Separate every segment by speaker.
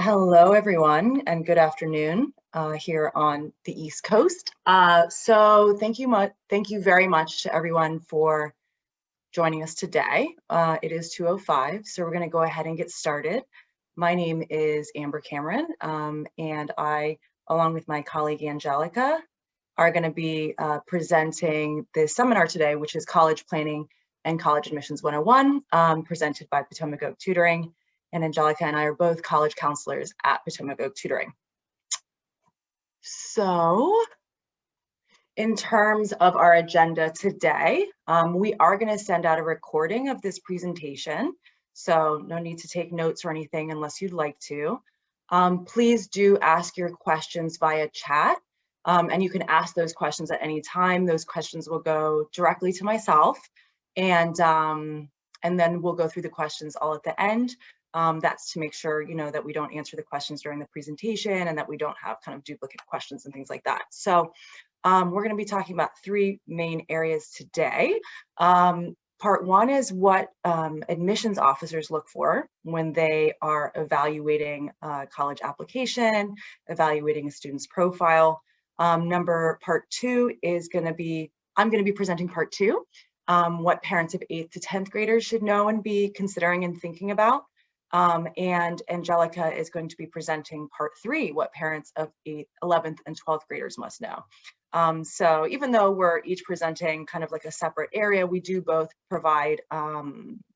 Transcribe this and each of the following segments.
Speaker 1: Hello, everyone, and good afternoon here on the East Coast. So thank you very much to everyone for joining us today. It is 2:05, so we're going to go ahead and get started. My name is Amber Cameron, and I, along with my colleague Angelica, are going to be presenting this seminar today, which is College Planning and College Admissions 101, presented by Potomac Oak Tutoring. And Angelica and I are both college counselors at Potomac Oak Tutoring. So in terms of our agenda today, we are going to send out a recording of this presentation. So no need to take notes or anything unless you'd like to. Please do ask your questions via chat. And you can ask those questions at any time. Those questions will go directly to myself. And then we'll go through the questions all at the end. That's to make sure, that we don't answer the questions during the presentation and that we don't have kind of duplicate questions and things like that. So we're going to be talking about three main areas today. Part one is what admissions officers look for when they are evaluating college application, evaluating a student's profile. Part two is I'm going to be presenting part two, what parents of 8th to 10th graders should know and be considering and thinking about. And Angelica is going to be presenting part three, what parents of 8th, 11th, and 12th graders must know. So even though we're each presenting kind of like a separate area, we do both provide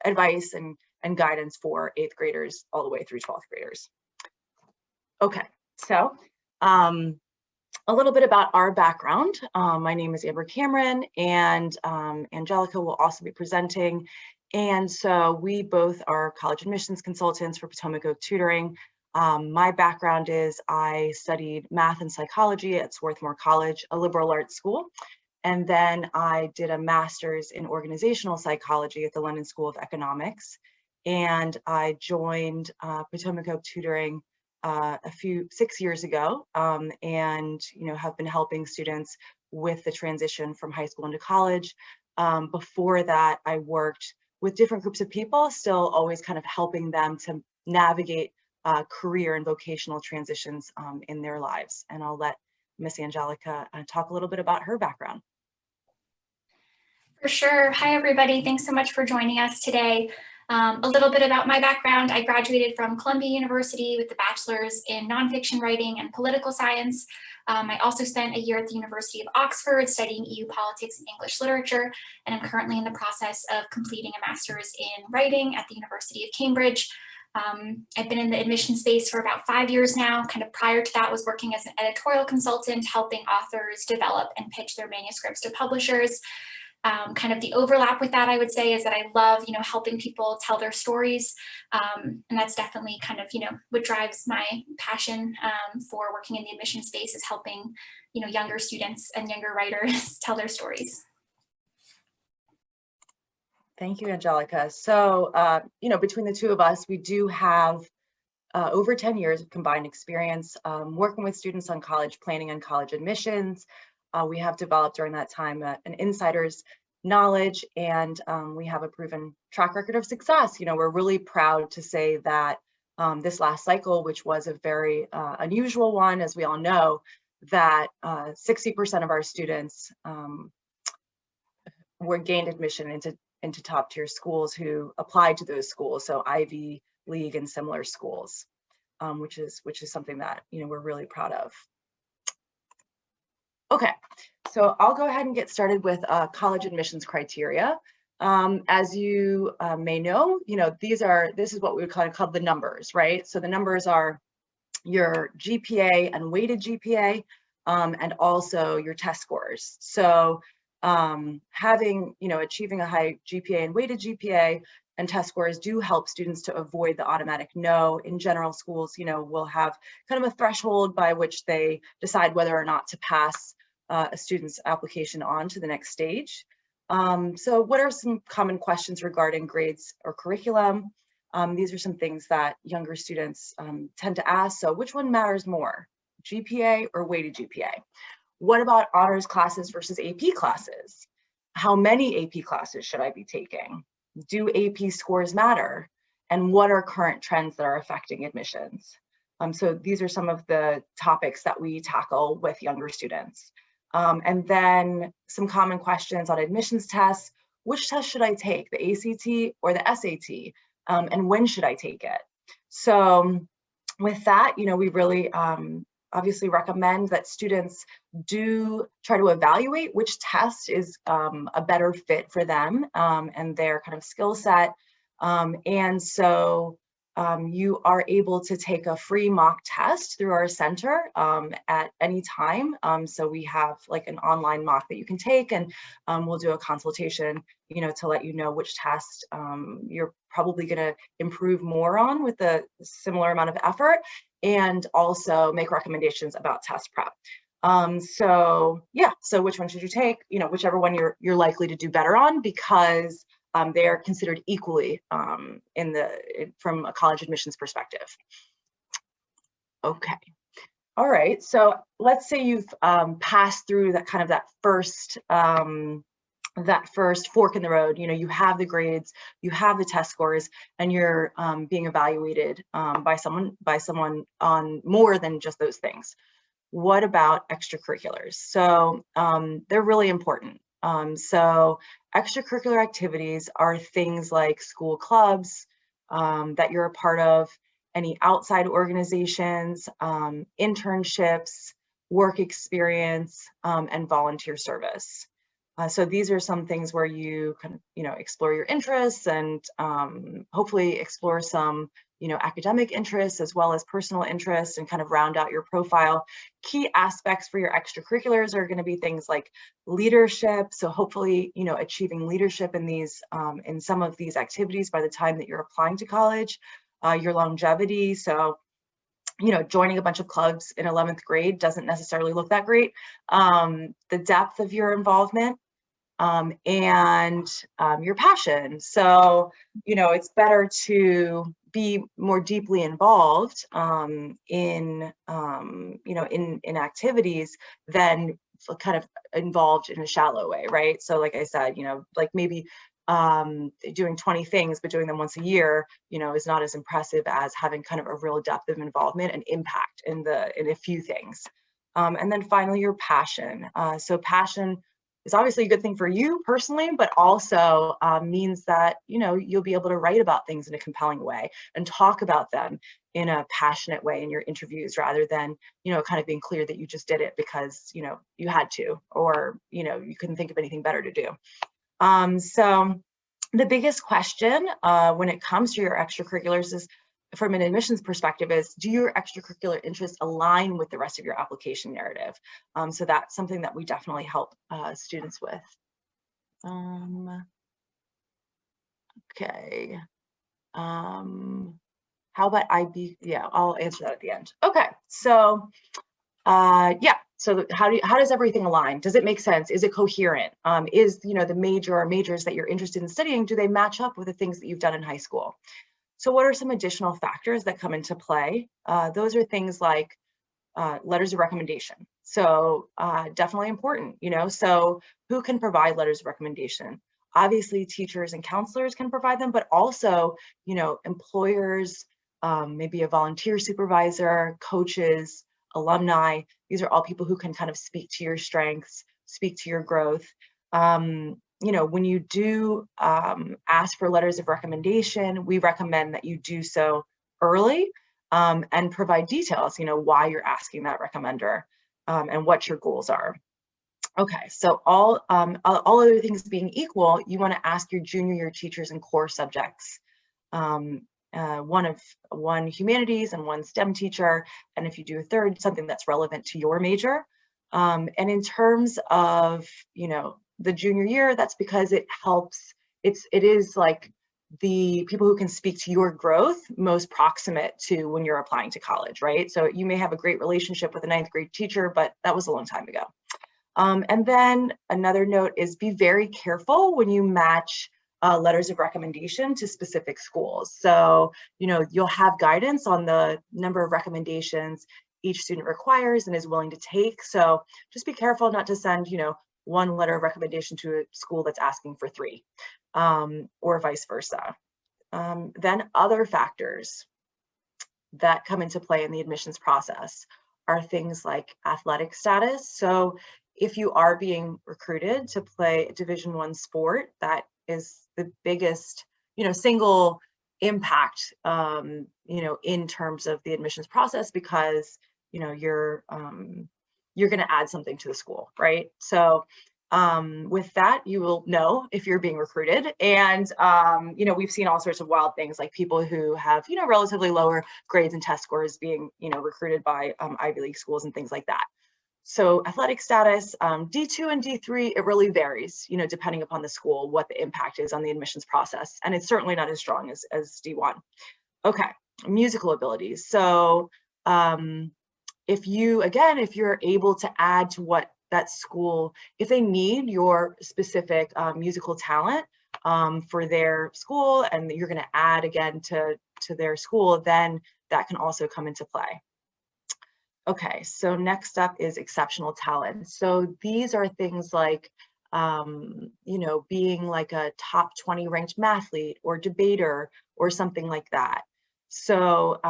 Speaker 1: advice and guidance for 8th graders all the way through 12th graders. Okay, so a little bit about our background. My name is Amber Cameron, and Angelica will also be presenting. And so we both are college admissions consultants for Potomac Oak Tutoring. My background is I studied math and psychology at Swarthmore College, a liberal arts school. And then I did a master's in organizational psychology at the London School of Economics. And I joined Potomac Oak Tutoring 6 years ago, and have been helping students with the transition from high school into college. Before that, I worked with different groups of people, still always kind of helping them to navigate career and vocational transitions in their lives. And I'll let Miss Angelica talk a little bit about her background.
Speaker 2: For sure. Hi, everybody. Thanks so much for joining us today. A little bit about my background. I graduated from Columbia University with a bachelor's in nonfiction writing and political science. I also spent a year at the University of Oxford studying EU politics and English literature, and I'm currently in the process of completing a master's in writing at the University of Cambridge. I've been in the admission space for about 5 years now. Kind of prior to that, was working as an editorial consultant, helping authors develop and pitch their manuscripts to publishers. Kind of the overlap with that, I would say, is that I love, helping people tell their stories. And that's definitely kind of, what drives my passion for working in the admission space, is helping, younger students and younger writers tell their stories.
Speaker 1: Thank you, Angelica. So, between the two of us, we do have over 10 years of combined experience working with students on college planning and college admissions. We have developed during that time an insider's knowledge, and we have a proven track record of success. We're really proud to say that this last cycle, which was a very unusual one, as we all know, that 60% of our students were gained admission into top tier schools who applied to those schools, so Ivy League and similar schools, which is something that we're really proud of. Okay, so I'll go ahead and get started with college admissions criteria. As you may know, this is what we would kind of call the numbers, right? So the numbers are your GPA and weighted GPA, and also your test scores. So achieving a high GPA and weighted GPA and test scores do help students to avoid the automatic no. In general, schools, will have kind of a threshold by which they decide whether or not to pass a student's application on to the next stage. So what are some common questions regarding grades or curriculum? These are some things that younger students tend to ask. So which one matters more, GPA or weighted GPA? What about honors classes versus AP classes? How many AP classes should I be taking? Do AP scores matter? And what are current trends that are affecting admissions? So these are some of the topics that we tackle with younger students. And then some common questions on admissions tests. Which test should I take, the ACT or the SAT? And when should I take it? So with that, we really obviously recommend that students do try to evaluate which test is a better fit for them and their kind of skill set. And so you are able to take a free mock test through our center at any time. So we have like an online mock that you can take, and we'll do a consultation, to let you know which test you're probably going to improve more on with a similar amount of effort, and also make recommendations about test prep. So which one should you take? Whichever one you're likely to do better on, because they are considered equally from a college admissions perspective. Okay. All right. So let's say you've passed through that first fork in the road. You have the grades, you have the test scores, and you're being evaluated by someone on more than just those things. What about extracurriculars? So they're really important. So extracurricular activities are things like school clubs that you're a part of, any outside organizations, internships, work experience, and volunteer service. So these are some things where you can, explore your interests and hopefully explore some, academic interests as well as personal interests, and kind of round out your profile. Key aspects for your extracurriculars are going to be things like leadership. So hopefully, achieving leadership in in some of these activities by the time that you're applying to college. Your longevity. So joining a bunch of clubs in 11th grade doesn't necessarily look that great. The depth of your involvement, and your passion. So, it's better to be more deeply involved in activities than kind of involved in a shallow way, right? So like I said, like maybe doing 20 things, but doing them once a year, is not as impressive as having kind of a real depth of involvement and impact in a few things. And then finally, your passion. So passion is obviously a good thing for you personally, but also means that, you'll be able to write about things in a compelling way and talk about them in a passionate way in your interviews, rather than, kind of being clear that you just did it because, you had to, or, you couldn't think of anything better to do. So the biggest question when it comes to your extracurriculars is, from an admissions perspective, is, do your extracurricular interests align with the rest of your application narrative? So that's something that we definitely help students with. Okay. How about IB? Yeah, I'll answer that at the end. Okay, so so how does everything align? Does it make sense? Is it coherent? Is the major or majors that you're interested in studying, do they match up with the things that you've done in high school? So what are some additional factors that come into play? Those are things like letters of recommendation. So definitely important, so who can provide letters of recommendation? Obviously, teachers and counselors can provide them, but also, employers, maybe a volunteer supervisor, coaches, alumni. These are all people who can kind of speak to your strengths, speak to your growth. When you do ask for letters of recommendation, we recommend that you do so early and provide details, why you're asking that recommender and what your goals are. Okay, so all other things being equal, you want to ask your junior year teachers in core subjects. One humanities and one STEM teacher, and if you do a third, something that's relevant to your major. And in terms of the junior year, that's because it helps. It is like the people who can speak to your growth most proximate to when you're applying to college, right? So you may have a great relationship with a 9th grade teacher, but that was a long time ago. And then another note is, be very careful when you match letters of recommendation to specific schools. So, you'll have guidance on the number of recommendations each student requires and is willing to take. So just be careful not to send, one letter of recommendation to a school that's asking for 3, or vice versa. Then other factors. that come into play in the admissions process are things like athletic status. So if you are being recruited to play a Division I sport, that is the biggest, single impact, in terms of the admissions process, because, you're going to add something to the school, right? So with that, you will know if you're being recruited. And, we've seen all sorts of wild things, like people who have, relatively lower grades and test scores being, recruited by Ivy League schools and things like that. So athletic status, D2 and D3, it really varies, depending upon the school, what the impact is on the admissions process. And it's certainly not as strong as D1. Okay, musical abilities. So if you're able to add to what that school, if they need your specific musical talent for their school, and you're going to add again to their school, then that can also come into play. Okay, so next up is exceptional talent. So these are things like, being like a top 20 ranked mathlete or debater or something like that. So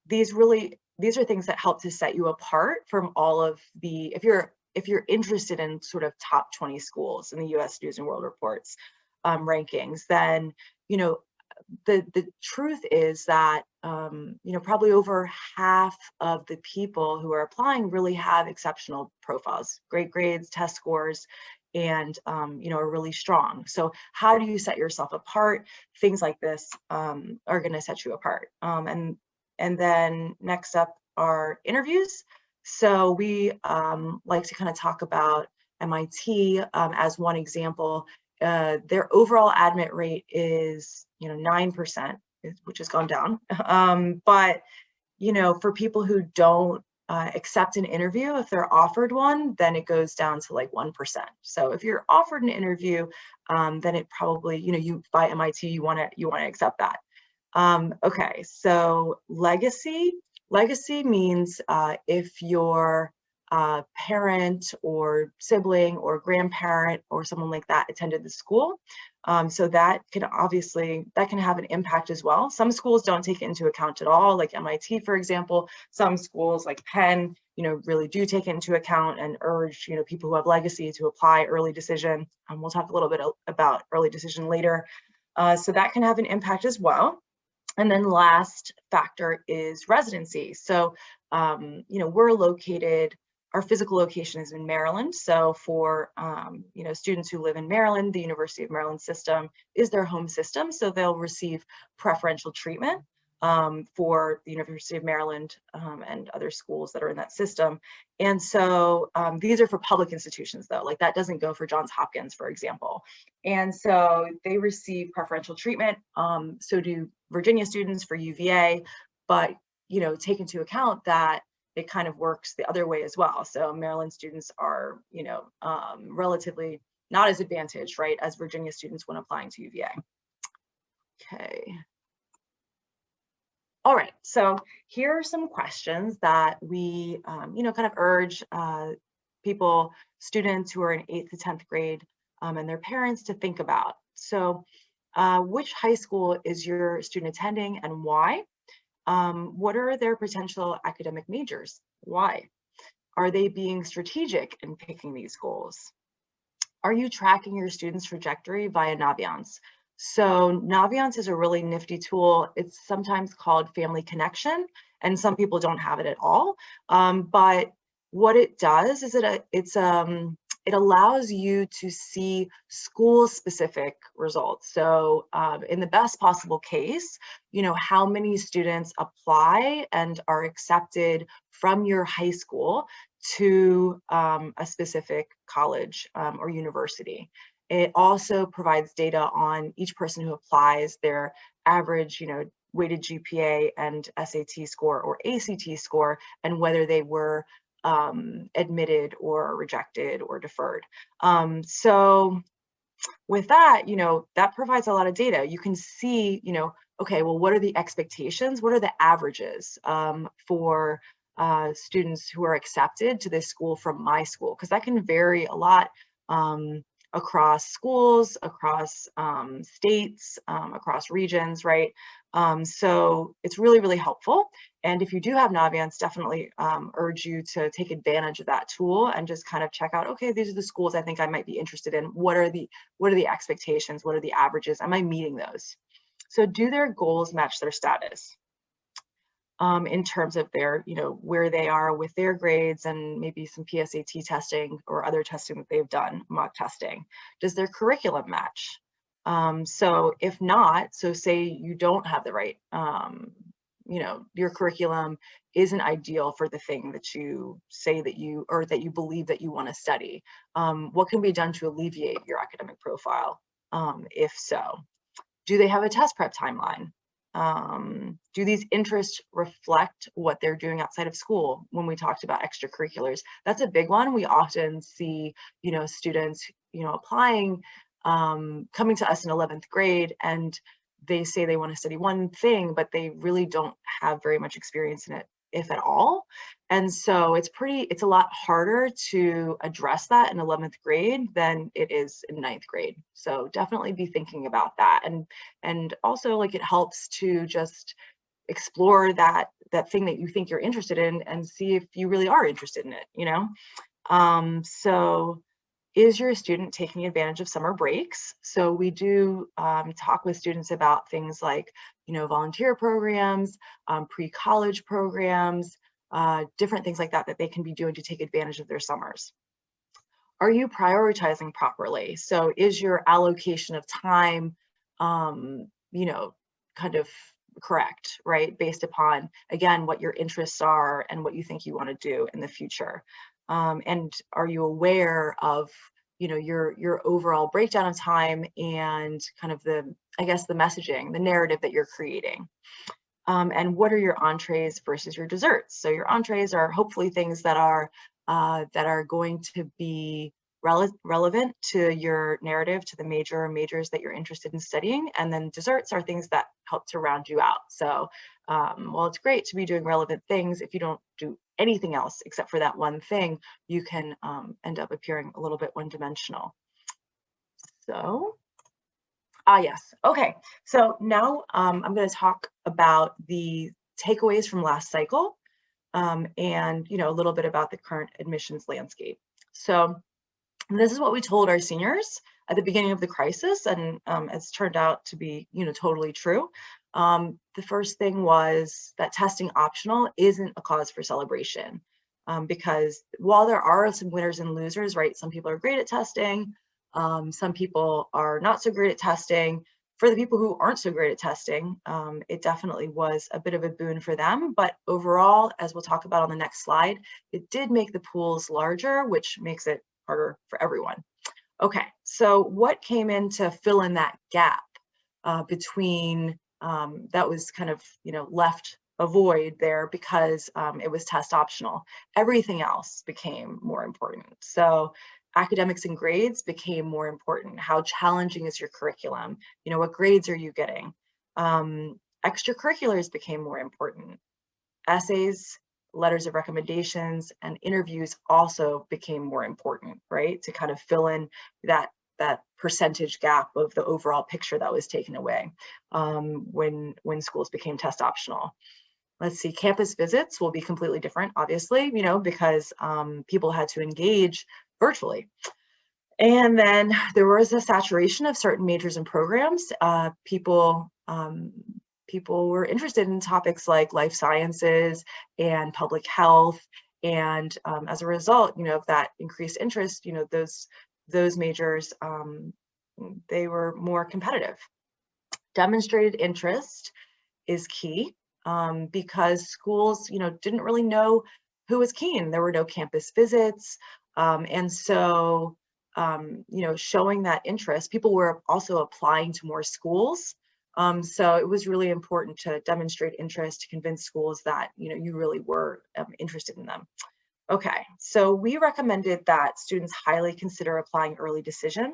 Speaker 1: these are things that help to set you apart from all of the, if you're interested in sort of top 20 schools in the US News and World Report's rankings, then, the truth is that, probably over half of the people who are applying really have exceptional profiles, great grades, test scores, and, are really strong. So how do you set yourself apart? Things like this are going to set you apart. And then next up are interviews. So we like to kind of talk about MIT as one example. Their overall admit rate is, 9%, which has gone down. But, for people who don't accept an interview, if they're offered one, then it goes down to like 1%. So if you're offered an interview, then it probably, you by MIT, you want to accept that. Okay, so legacy means if your parent or sibling or grandparent or someone like that attended the school. So that can have an impact as well. Some schools don't take it into account at all, like MIT, for example. Some schools like Penn, really do take it into account and urge, people who have legacy to apply early decision. We'll talk a little bit about early decision later. So that can have an impact as well. And then last factor is residency. So, our physical location is in Maryland. So for, students who live in Maryland, the University of Maryland system is their home system. So they'll receive preferential treatment for the University of Maryland and other schools that are in that system. And so these are for public institutions though, like that doesn't go for Johns Hopkins, for example. And so they receive preferential treatment. So do Virginia students for UVA, but, take into account that it kind of works the other way as well. So Maryland students are, relatively not as advantaged, right, as Virginia students when applying to UVA. Okay. All right, so here are some questions that we, kind of urge students who are in 8th to 10th grade and their parents to think about. So which high school is your student attending and why? What are their potential academic majors? Why? Are they being strategic in picking these goals? Are you tracking your students' trajectory via Naviance? So Naviance is a really nifty tool. It's sometimes called Family Connection, and some people don't have it at all. But what it does is it allows you to see school-specific results. So in the best possible case, how many students apply and are accepted from your high school to a specific college or university. It also provides data on each person who applies, their average, weighted GPA and SAT score or ACT score, and whether they were admitted or rejected or deferred. So with that, that provides a lot of data. You can see, okay, well, what are the expectations? What are the averages for students who are accepted to this school from my school? Because that can vary a lot across schools, across states, across regions, right? So it's really, really helpful. And if you do have Naviance, definitely urge you to take advantage of that tool and just kind of check out, okay, these are the schools I think I might be interested in. What are the expectations? What are the averages? Am I meeting those? So do their goals match their status? In terms of their, where they are with their grades and maybe some PSAT testing or other testing that they've done, mock testing. Does their curriculum match? So if not, so say you don't have the right, your curriculum isn't ideal for the thing that you say that you, or that you believe that you want to study. What can be done to alleviate your academic profile? If so, do they have a test prep timeline? Do these interests reflect what they're doing outside of school? When we talked about extracurriculars, that's a big one. We often see, students, applying, coming to us in 11th grade, and they say they want to study one thing, but they really don't have very much experience in it, if at all. And so it's a lot harder to address that in 11th grade than it is in 9th grade. So definitely be thinking about that. And also, like, it helps to just explore that thing that you think you're interested in and see if you really are interested in it, so is your student taking advantage of summer breaks? So we do talk with students about things like, volunteer programs, pre-college programs, different things like that that they can be doing to take advantage of their summers. Are you prioritizing properly? So is your allocation of time, kind of correct, right? Based upon, again, what your interests are and what you think you want to do in the future. And are you aware of, your overall breakdown of time and kind of the messaging, the narrative that you're creating? And what are your entrees versus your desserts? So your entrees are hopefully things that are going to be relevant to your narrative, to the majors that you're interested in studying. And then desserts are things that help to round you out. So while it's great to be doing relevant things, if you don't do anything else except for that one thing, you can end up appearing a little bit one-dimensional. So, yes, okay. So now I'm going to talk about the takeaways from last cycle, and a little bit about the current admissions landscape. So this is what we told our seniors at the beginning of the crisis, and it's turned out to be, totally true. The first thing was that testing optional isn't a cause for celebration, because while there are some winners and losers, right? Some people are great at testing, some people are not so great at testing. For the people who aren't so great at testing, it definitely was a bit of a boon for them. But overall, as we'll talk about on the next slide, it did make the pools larger, which makes it harder for everyone. Okay, so what came in to fill in that gap between that was kind of, left a void there because it was test optional? Everything else became more important. So academics and grades became more important. How challenging is your curriculum? What grades are you getting? Extracurriculars became more important. Essays, letters of recommendations, and interviews also became more important, right? To kind of fill in that percentage gap of the overall picture that was taken away when schools became test optional. Let's see, campus visits will be completely different, obviously, because people had to engage virtually. And then there was a saturation of certain majors and programs. People were interested in topics like life sciences and public health. And as a result, of that increased interest, those majors, they were more competitive. Demonstrated interest is key. Because schools, didn't really know who was keen. There were no campus visits. And so, showing that interest, people were also applying to more schools. So it was really important to demonstrate interest, to convince schools that, you really were interested in them. Okay, so we recommended that students highly consider applying early decision.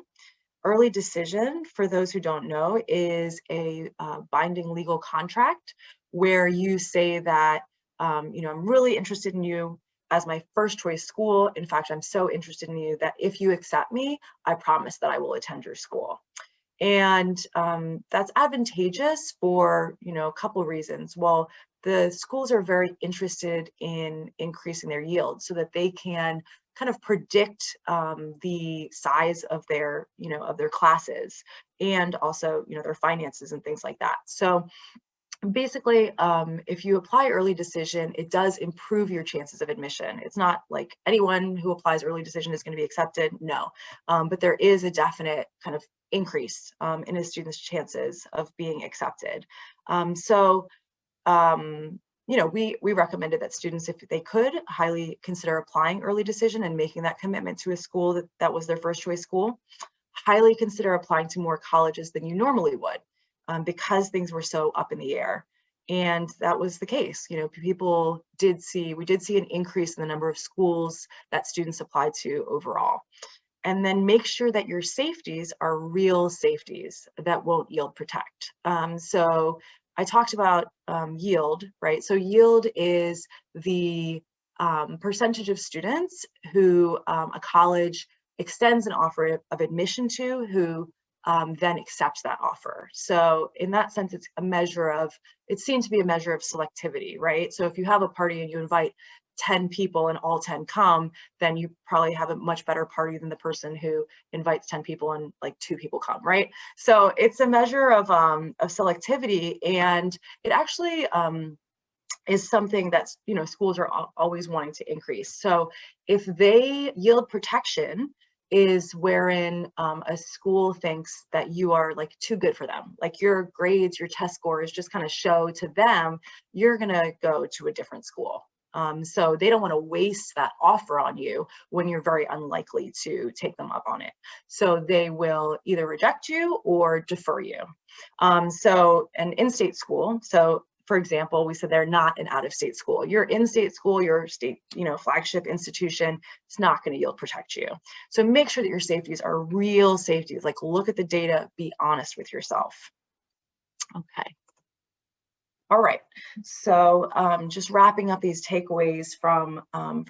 Speaker 1: Early decision, for those who don't know, is a binding legal contract where you say that, I'm really interested in you as my first choice school. In fact, I'm so interested in you that if you accept me, I promise that I will attend your school. And that's advantageous for, a couple reasons. Well, the schools are very interested in increasing their yield so that they can kind of predict the size of their, of their classes, and also, their finances and things like that. So basically, if you apply early decision, it does improve your chances of admission. It's not like anyone who applies early decision is going to be accepted, no. But there is a definite kind of increase in a student's chances of being accepted. We recommended that students, if they could, highly consider applying early decision and making that commitment to a school that was their first choice school. Highly consider applying to more colleges than you normally would, because things were so up in the air. And that was the case. We did see an increase in the number of schools that students applied to overall. And then make sure that your safeties are real safeties that won't yield protect. So I talked about yield, right? So yield is the percentage of students who a college extends an offer of admission to, who then accepts that offer. So in that sense, it seems to be a measure of selectivity, right? So if you have a party and you invite 10 people and all 10 come, then you probably have a much better party than the person who invites 10 people and like 2 people come, right? So it's a measure of selectivity, and it actually is something that schools are always wanting to increase. So if they yield protection is wherein a school thinks that you are like too good for them, like your grades, your test scores just kind of show to them you're gonna go to a different school. So they don't want to waste that offer on you when you're very unlikely to take them up on it. So they will either reject you or defer you. So an in-state school, so for example, we said they're not an out-of-state school. Your in-state school, your state, flagship institution, it's not going to yield protect you. So make sure that your safeties are real safeties. Like, look at the data, be honest with yourself. Okay. All right. So just wrapping up these takeaways from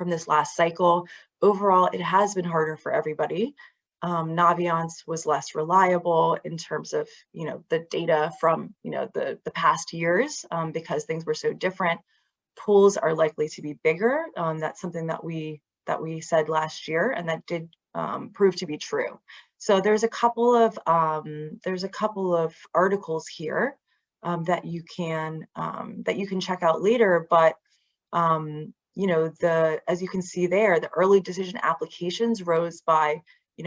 Speaker 1: this last cycle. Overall, it has been harder for everybody. Naviance was less reliable in terms of, the data from, the past years, because things were so different. Pools are likely to be bigger. That's something that we said last year, and that did prove to be true. So there's a couple of articles here that you can check out later, but as you can see there, the early decision applications rose by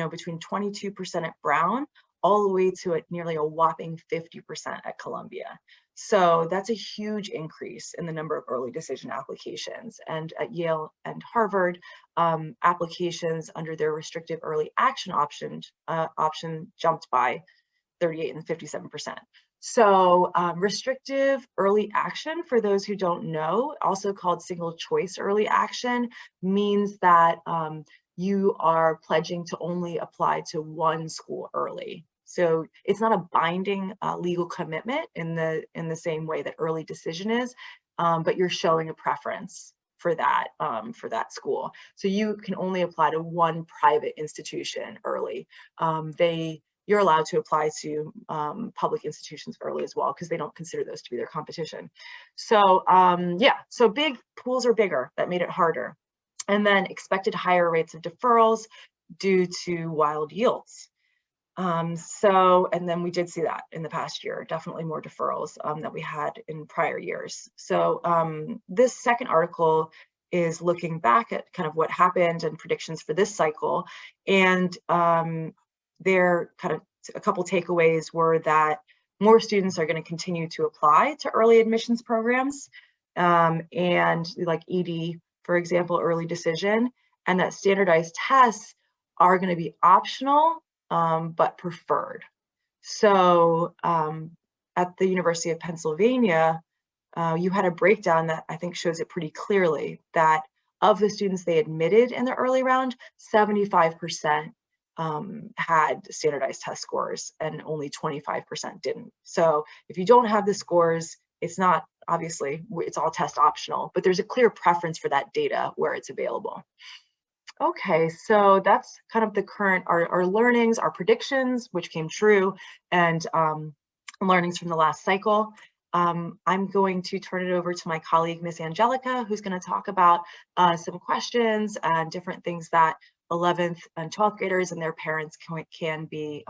Speaker 1: between 22% at Brown all the way to nearly a whopping 50% at Columbia. So that's a huge increase in the number of early decision applications. And at Yale and Harvard, applications under their restrictive early action option jumped by 38 and 57%. So restrictive early action, for those who don't know, also called single choice early action, means that you are pledging to only apply to one school early. So it's not a binding legal commitment in the same way that early decision is, but you're showing a preference for that school. So you can only apply to one private institution early. You're allowed to apply to public institutions early as well, because they don't consider those to be their competition. So so big pools are bigger. That made it harder. And then expected higher rates of deferrals due to wild yields. And then we did see that in the past year, definitely more deferrals that we had in prior years. So this second article is looking back at kind of what happened and predictions for this cycle. And there kind of a couple takeaways were that more students are going to continue to apply to early admissions programs, and like ED, for example, early decision, and that standardized tests are going to be optional, but preferred. So at the University of Pennsylvania, you had a breakdown that I think shows it pretty clearly, that of the students they admitted in the early round, 75% had standardized test scores and only 25% didn't. So if you don't have the scores, it's not, obviously, it's all test optional, but there's a clear preference for that data where it's available. Okay, so that's kind of the current, our learnings, our predictions, which came true, and learnings from the last cycle. I'm going to turn it over to my colleague, Miss Angelica, who's going to talk about some questions and different things that 11th and 12th graders and their parents can be,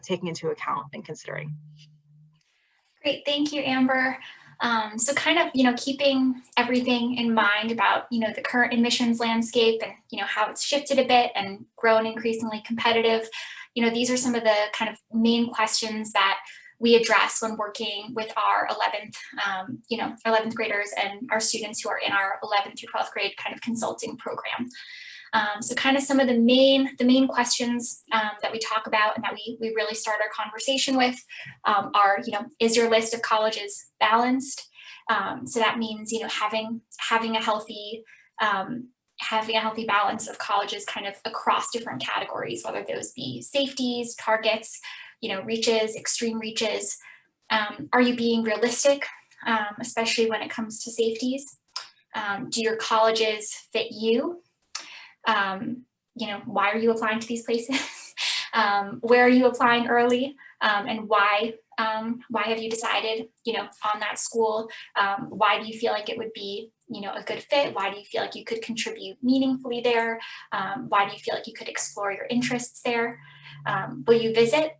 Speaker 1: taking into account and considering.
Speaker 2: Great, thank you, Amber. So kind of, keeping everything in mind about, the current admissions landscape and, how it's shifted a bit and grown increasingly competitive. These are some of the kind of main questions that we address when working with our 11th graders and our students who are in our 11th through 12th grade kind of consulting program. So kind of some of the main questions that we talk about and that we really start our conversation with are, is your list of colleges balanced? So that means, having a healthy balance of colleges kind of across different categories, whether those be safeties, targets, reaches, extreme reaches. Are you being realistic, especially when it comes to safeties? Do your colleges fit you? Why are you applying to these places? Where are you applying early? And why have you decided, on that school? Why do you feel like it would be, a good fit? Why do you feel like you could contribute meaningfully there? Why do you feel like you could explore your interests there? Will you visit?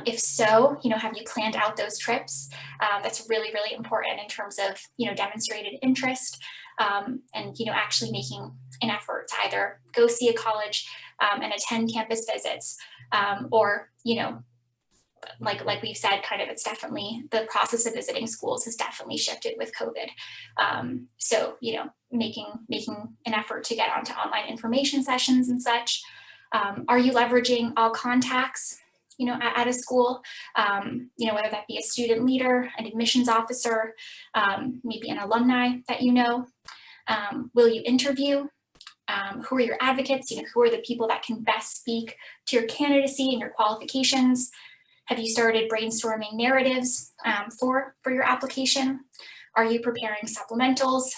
Speaker 2: If so, have you planned out those trips? That's really, really important in terms of, demonstrated interest and, actually making an effort to either go see a college and attend campus visits or, like we've said, kind of it's definitely the process of visiting schools has definitely shifted with COVID. So, making an effort to get onto online information sessions and such. Are you leveraging all contacts, at a school, whether that be a student leader, an admissions officer, maybe an alumni that will you interview? Who are your advocates? Who are the people that can best speak to your candidacy and your qualifications? Have you started brainstorming narratives for your application? Are you preparing supplementals?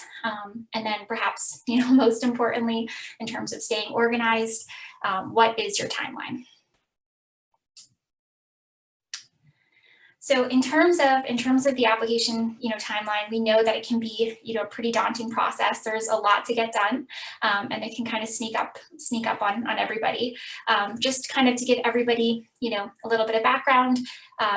Speaker 2: And then perhaps, most importantly, in terms of staying organized, what is your timeline? So in terms of the application, timeline, we know that it can be, a pretty daunting process. There's a lot to get done, and it can kind of sneak up on everybody. Just kind of to give everybody, a little bit of background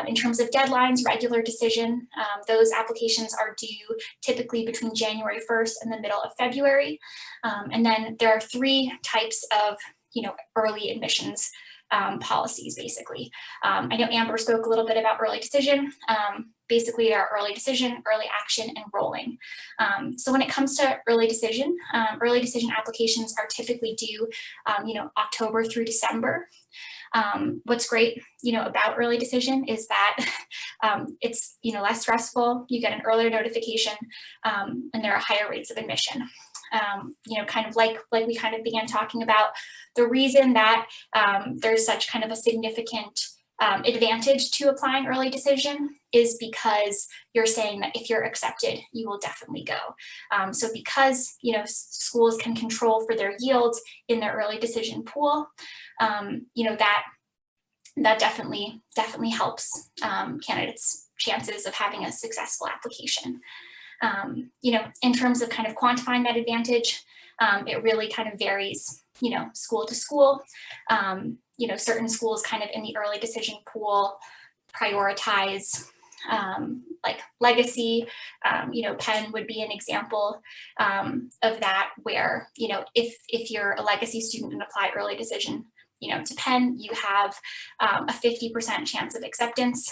Speaker 2: in terms of deadlines, regular decision. Those applications are due typically between January 1st and the middle of February, and then there are 3 types of, early admissions policies, basically. I know Amber spoke a little bit about early decision. Basically, there are early decision, early action, and rolling. So when it comes to early decision applications are typically due, October through December. What's great, about early decision is that it's, less stressful. You get an earlier notification, and there are higher rates of admission. Kind of like we kind of began talking about, the reason that there's such kind of a significant advantage to applying early decision is because you're saying that if you're accepted, you will definitely go. So because, schools can control for their yields in their early decision pool, that definitely helps candidates' chances of having a successful application. In terms of kind of quantifying that advantage, it really kind of varies, school to school. Certain schools kind of in the early decision pool prioritize like legacy. Penn would be an example of that, where, if you're a legacy student and apply early decision, to Penn, you have a 50% chance of acceptance.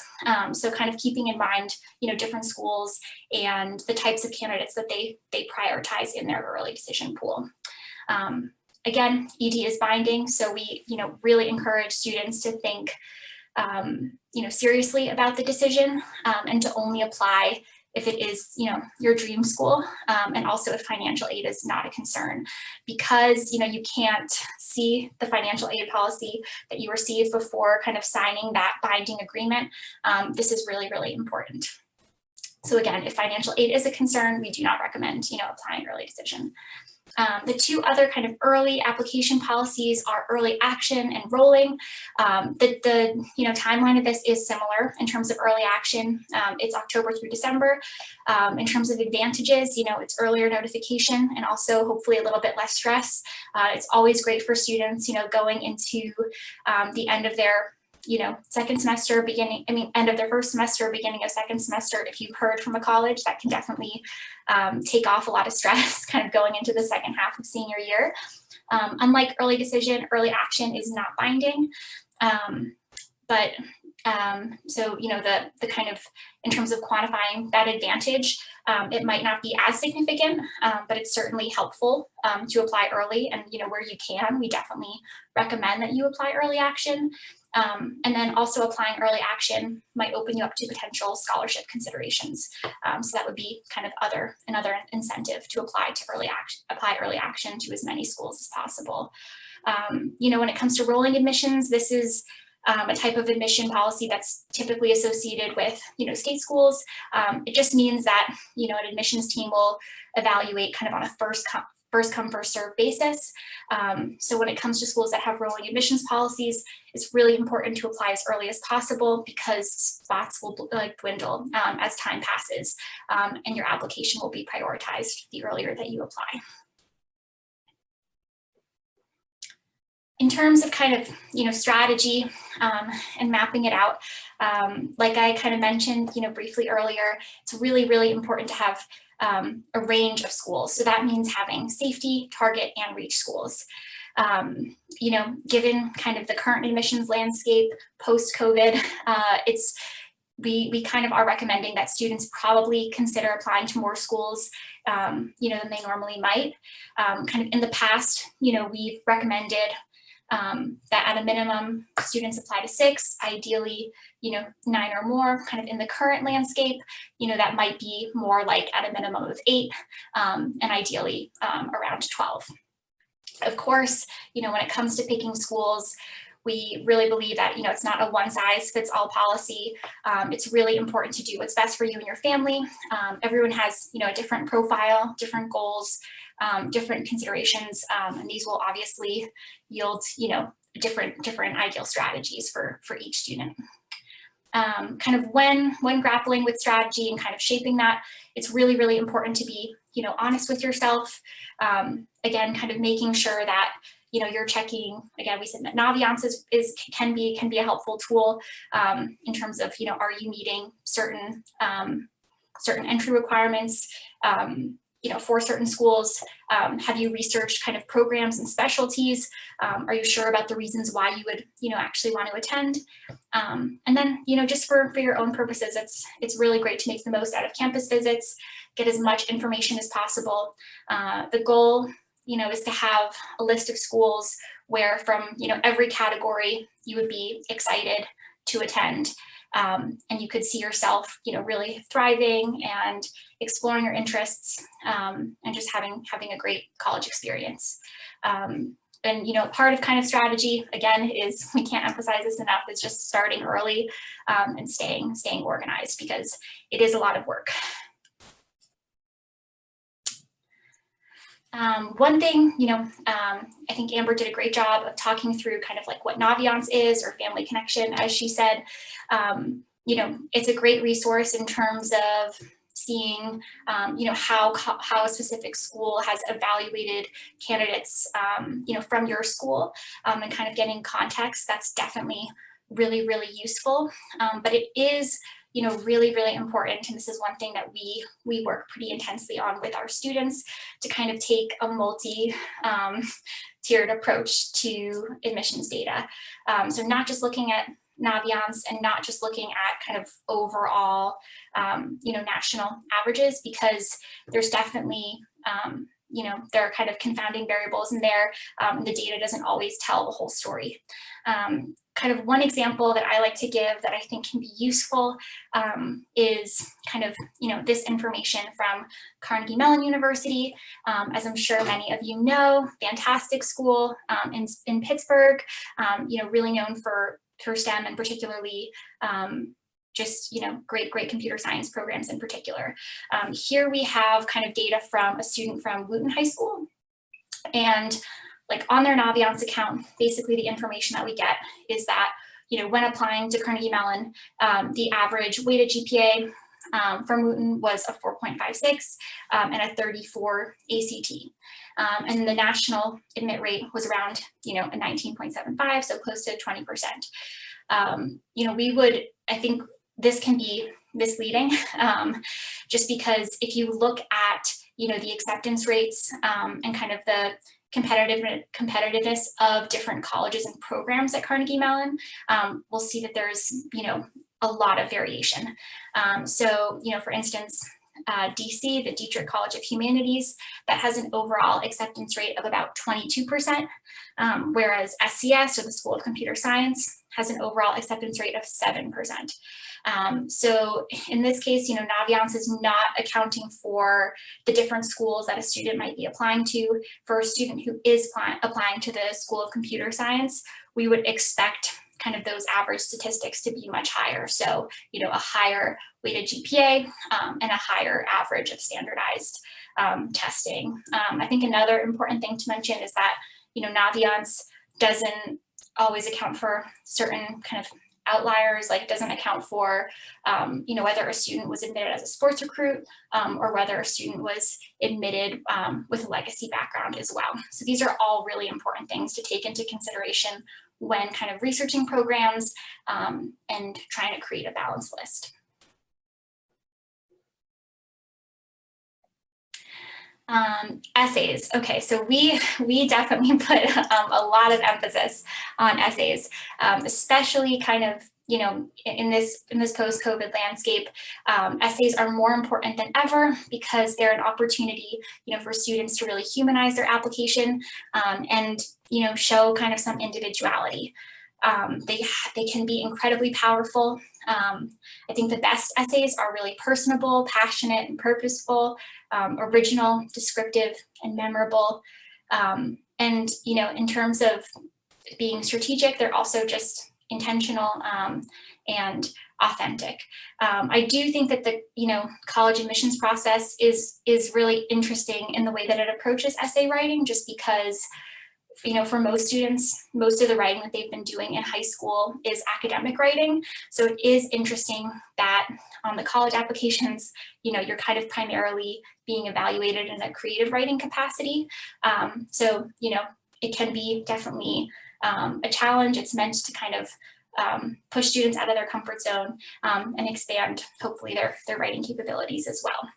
Speaker 2: So kind of keeping in mind, different schools and the types of candidates that they prioritize in their early decision pool. Again, ED is binding, so we, really encourage students to think, seriously about the decision and to only apply if it is, your dream school, and also if financial aid is not a concern, because, you can't see the financial aid policy that you received before kind of signing that binding agreement. This is really, really important. So again, if financial aid is a concern, we do not recommend, applying early decision. The two other kind of early application policies are early action and rolling. The timeline of this is similar in terms of early action. It's October through December. In terms of advantages, it's earlier notification and also hopefully a little bit less stress. It's always great for students, going into the end of their second semester, end of their first semester, beginning of second semester. If you've heard from a college, that can definitely take off a lot of stress kind of going into the second half of senior year. Unlike early decision, early action is not binding. So, the kind of, in terms of quantifying that advantage, it might not be as significant, but it's certainly helpful to apply early. And, where you can, we definitely recommend that you apply early action. And then also applying early action might open you up to potential scholarship considerations. So that would be kind of another incentive to apply early action to as many schools as possible. When it comes to rolling admissions, this is a type of admission policy that's typically associated with, state schools. It just means that, an admissions team will evaluate kind of on a first come, first served basis. So when it comes to schools that have rolling admissions policies, it's really important to apply as early as possible because spots will dwindle as time passes, and your application will be prioritized the earlier that you apply. In terms of kind of, strategy and mapping it out, like I kind of mentioned, briefly earlier, it's really, really important to have a range of schools. So that means having safety, target, and reach schools. Given kind of the current admissions landscape post-COVID, we kind of are recommending that students probably consider applying to more schools, than they normally might. Kind of in the past, we've recommended that at a minimum, students apply to 6, ideally, 9 or more. Kind of in the current landscape, that might be more like at a minimum of 8, and ideally around 12. Of course, when it comes to picking schools, we really believe that, it's not a one-size-fits-all policy. It's really important to do what's best for you and your family. Everyone has, a different profile, different goals, different considerations, and these will obviously yield, different ideal strategies for each student. Kind of when grappling with strategy and kind of shaping that, it's really, really important to be, honest with yourself. Again, kind of making sure that, you're checking, again, we said that Naviance can be a helpful tool in terms of, are you meeting certain entry requirements, for certain schools? Have you researched kind of programs and specialties? Are you sure about the reasons why you would, actually want to attend? And then, just for your own purposes, it's really great to make the most out of campus visits, get as much information as possible. The goal, is to have a list of schools where from, every category you would be excited to attend. And you could see yourself, really thriving and exploring your interests, and just having a great college experience. And, part of kind of strategy, again, is, we can't emphasize this enough, is just starting early and staying organized, because it is a lot of work. One thing, I think Amber did a great job of talking through kind of like what Naviance is, or Family Connection, as she said. It's a great resource in terms of seeing, how a specific school has evaluated candidates, from your school, and kind of getting context. That's definitely really, really useful. But it is, really, really important. And this is one thing that we work pretty intensely on with our students, to kind of take a tiered approach to admissions data. So not just looking at Naviance and not just looking at kind of overall, national averages, because there's definitely, there are kind of confounding variables in there. The data doesn't always tell the whole story. Kind of one example that I like to give that I think can be useful is kind of, this information from Carnegie Mellon University. As I'm sure many of you know, fantastic school in Pittsburgh, really known for STEM, and particularly just, great computer science programs in particular. Here we have kind of data from a student from Wooten High School. And like on their Naviance account, basically the information that we get is that, when applying to Carnegie Mellon, the average weighted GPA for Wooten was a 4.56 and a 34 ACT. And the national admit rate was around, a 19.75, so close to 20%. I think this can be misleading, just because if you look at, the acceptance rates and kind of the competitiveness of different colleges and programs at Carnegie Mellon, we'll see that there's, a lot of variation. So, for instance, DC, the Dietrich College of Humanities, that has an overall acceptance rate of about 22%, whereas SCS, or the School of Computer Science, has an overall acceptance rate of 7%. So in this case, Naviance is not accounting for the different schools that a student might be applying to. For a student who is applying to the School of Computer Science, we would expect kind of those average statistics to be much higher. So, a higher weighted GPA and a higher average of standardized testing. I think another important thing to mention is that, Naviance doesn't always account for certain kind of outliers, like it doesn't account for, whether a student was admitted as a sports recruit or whether a student was admitted with a legacy background as well. So these are all really important things to take into consideration when kind of researching programs and trying to create a balanced list. Essays. Okay, so we definitely put a lot of emphasis on essays, especially kind of, in this post-COVID landscape. Essays are more important than ever because they're an opportunity, for students to really humanize their application and, show kind of some individuality. They can be incredibly powerful. I think the best essays are really personable, passionate, and purposeful, original, descriptive, and memorable. And, in terms of being strategic, they're also just intentional and authentic. I do think that the, college admissions process is really interesting in the way that it approaches essay writing, just because for most students, most of the writing that they've been doing in high school is academic writing. So it is interesting that on the college applications, you're kind of primarily being evaluated in a creative writing capacity. So, it can be definitely a challenge. It's meant to kind of push students out of their comfort zone and expand, hopefully, their writing capabilities as well.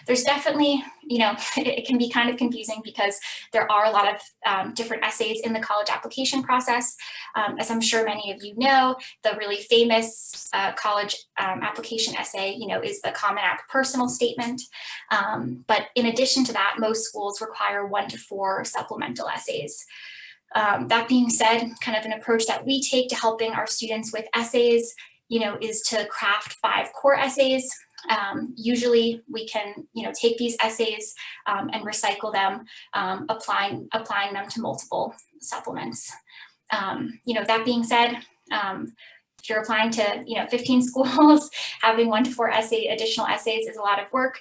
Speaker 2: There's definitely, it can be kind of confusing because there are a lot of different essays in the college application process. As I'm sure many of you know, the really famous college application essay, is the Common App personal statement. But in addition to that, most schools require 1 to 4 supplemental essays. That being said, kind of an approach that we take to helping our students with essays, is to craft 5 core essays. Usually we can, take these essays and recycle them, applying them to multiple supplements. That being said, if you're applying to, 15 schools, having 1 to 4 additional essays is a lot of work.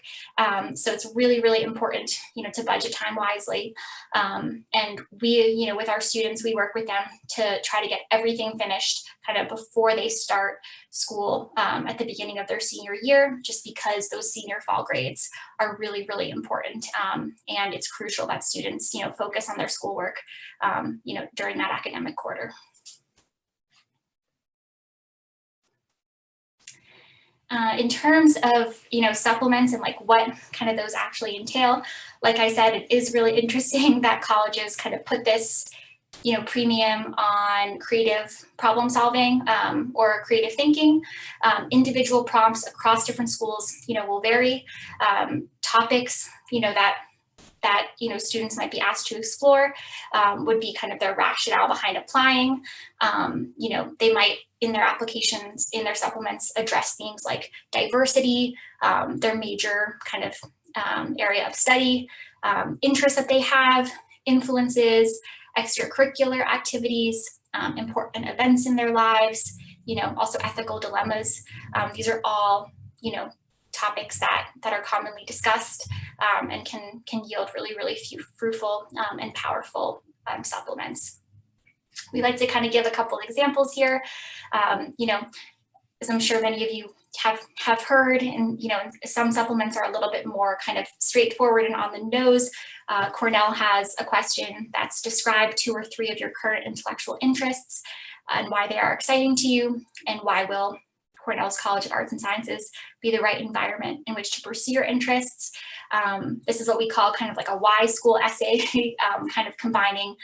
Speaker 2: So it's really, really important, to budget time wisely. And we, with our students, we work with them to try to get everything finished kind of before they start school at the beginning of their senior year, just because those senior fall grades are really, really important. And it's crucial that students, focus on their schoolwork, during that academic quarter. In terms of, supplements and like what kind of those actually entail, like I said, it is really interesting that colleges kind of put this, premium on creative problem solving or creative thinking. Individual prompts across different schools, will vary. Topics, that students might be asked to explore would be kind of their rationale behind applying. They might, in their applications, in their supplements, address themes like diversity, their major kind of area of study, interests that they have, influences, extracurricular activities, important events in their lives, also ethical dilemmas. These are all, topics that are commonly discussed. and can yield really fruitful and powerful supplements. We like to kind of give a couple of examples here. As I'm sure many of you have heard, and some supplements are a little bit more kind of straightforward and on the nose. Cornell has a question that's describe 2 or 3 of your current intellectual interests and why they are exciting to you, and why will Cornell's College of Arts and Sciences be the right environment in which to pursue your interests. This is what we call kind of like a why school essay, kind of combining,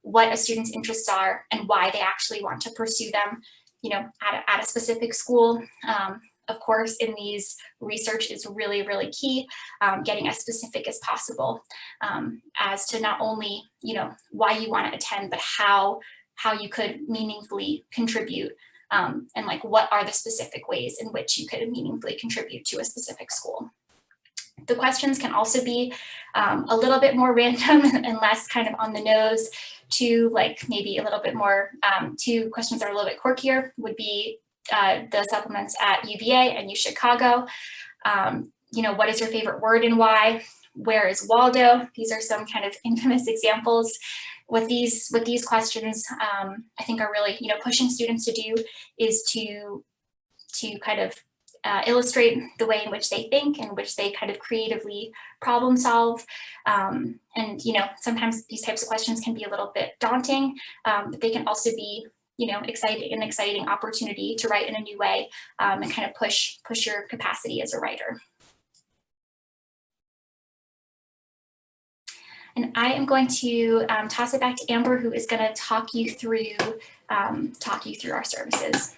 Speaker 2: what a student's interests are and why they actually want to pursue them, at a specific school. Of course, in these, research is really key, getting as specific as possible as to not only, why you want to attend, but how you could meaningfully contribute, and like what are the specific ways in which you could meaningfully contribute to a specific school. The questions can also be a little bit more random and less kind of on the nose. To like maybe a little bit more, 2 questions that are a little bit quirkier would be the supplements at UVA and UChicago. What is your favorite word and why? Where is Waldo? These are some kind of infamous examples. What these questions I think are really pushing students to do is to kind of illustrate the way in which they think, in which they kind of creatively problem solve. And sometimes these types of questions can be a little bit daunting, but they can also be an exciting opportunity to write in a new way, and kind of push your capacity as a writer. And I am going to toss it back to Amber, who is going to talk you through our services.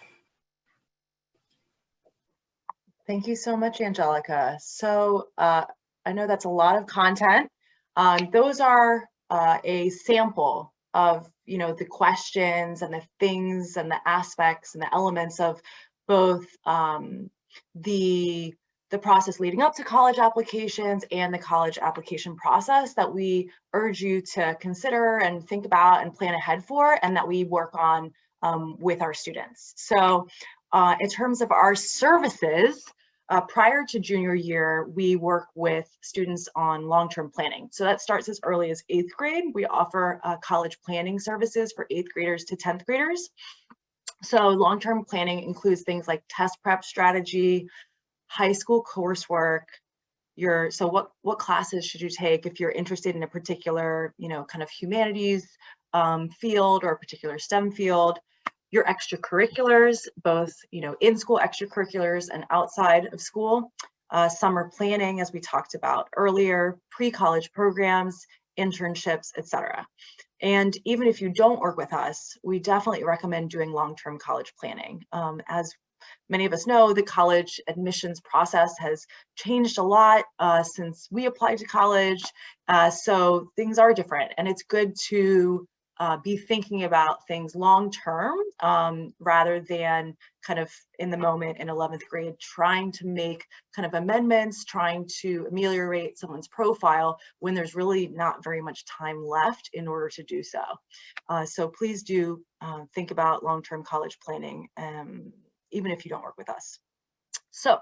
Speaker 1: Thank you so much, Angelica. So I know that's a lot of content. Those are a sample of, the questions and the things and the aspects and the elements of both the process leading up to college applications and the college application process that we urge you to consider and think about and plan ahead for, and that we work on with our students. So in terms of our services, prior to junior year, we work with students on long-term planning. So that starts as early as 8th grade. We offer college planning services for 8th graders to 10th graders. So long-term planning includes things like test prep strategy, high school coursework, so what classes should you take if you're interested in a particular, kind of humanities field or a particular STEM field. Your extracurriculars, both in-school extracurriculars and outside of school, summer planning, as we talked about earlier, pre-college programs, internships, etc. And even if you don't work with us, we definitely recommend doing long-term college planning. As many of us know, the college admissions process has changed a lot since we applied to college, so things are different, and it's good to be thinking about things long-term rather than kind of in the moment in 11th grade, trying to make kind of amendments, trying to ameliorate someone's profile when there's really not very much time left in order to do so. So please do think about long-term college planning, even if you don't work with us. So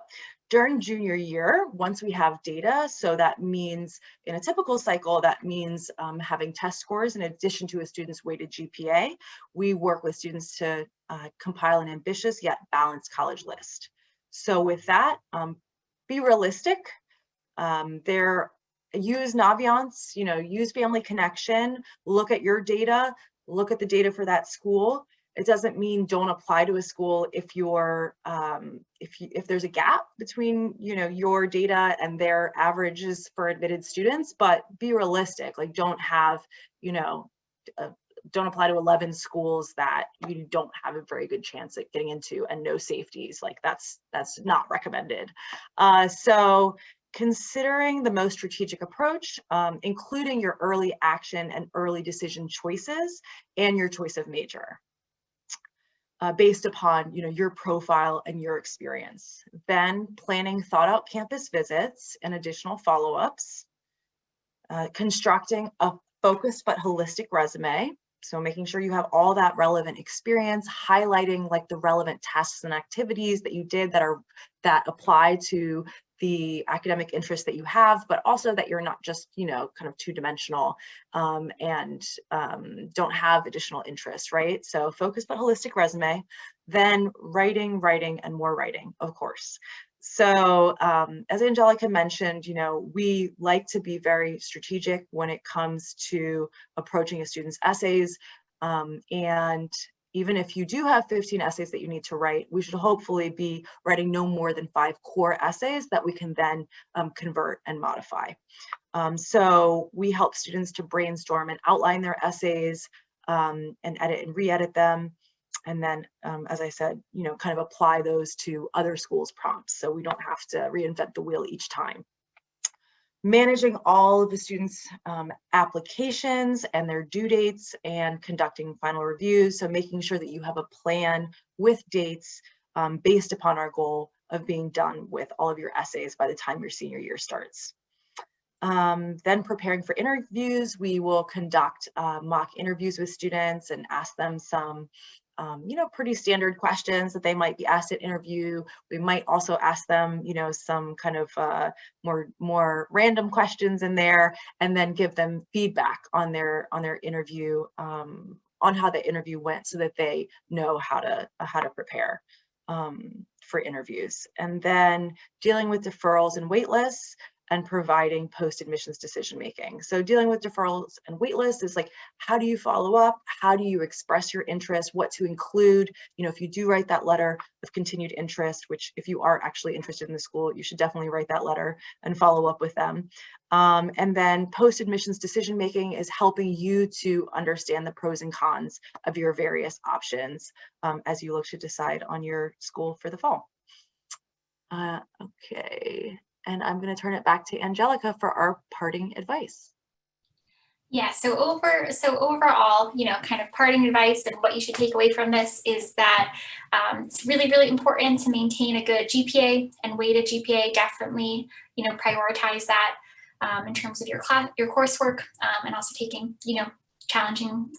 Speaker 1: during junior year, once we have data, so that means in a typical cycle, that means having test scores in addition to a student's weighted GPA, we work with students to compile an ambitious yet balanced college list. So with that, be realistic. Use Naviance, use Family Connection, look at your data, look at the data for that school. It doesn't mean don't apply to a school if you're if there's a gap between your data and their averages for admitted students, but be realistic. Like don't have don't apply to 11 schools that you don't have a very good chance at getting into and no safeties. Like that's not recommended. So considering the most strategic approach, including your early action and early decision choices and your choice of major. Based upon your profile and your experience. Then planning thought out campus visits and additional follow-ups, constructing a focused but holistic resume. So making sure you have all that relevant experience, highlighting like the relevant tasks and activities that you did that apply to the academic interest that you have, but also that you're not just, you know, kind of two-dimensional and don't have additional interests, right? So focus but holistic resume, then writing, and more writing, of course. So as Angelica mentioned, you know, we like to be very strategic when it comes to approaching a student's essays. And even if you do have 15 essays that you need to write, we should hopefully be writing no more than 5 core essays that we can then convert and modify. So we help students to brainstorm and outline their essays and edit and re-edit them. And then, as I said, you know, kind of apply those to other schools' prompts so we don't have to reinvent the wheel each time. Managing all of the students' applications and their due dates and conducting final reviews. So making sure that you have a plan with dates based upon our goal of being done with all of your essays by the time your senior year starts. Then preparing for interviews, we will conduct mock interviews with students and ask them some you know, pretty standard questions that they might be asked at interview. We might also ask them, you know, some kind of more random questions in there, and then give them feedback on their interview, on how the interview went, so that they know how to prepare for interviews. And then dealing with deferrals and wait lists, and providing post-admissions decision-making. So dealing with deferrals and waitlists is like, how do you follow up? How do you express your interest? What to include? You know, if you do write that letter of continued interest, which if you are actually interested in the school, you should definitely write that letter and follow up with them. And then post-admissions decision-making is helping you to understand the pros and cons of your various options as you look to decide on your school for the fall. Okay. And I'm going to turn it back to Angelica for our parting advice.
Speaker 2: Yeah, so overall, you know, kind of parting advice and what you should take away from this is that it's really, really important to maintain a good GPA and weighted GPA. Definitely, you know, prioritize that in terms of your coursework, and also taking, you know, challenging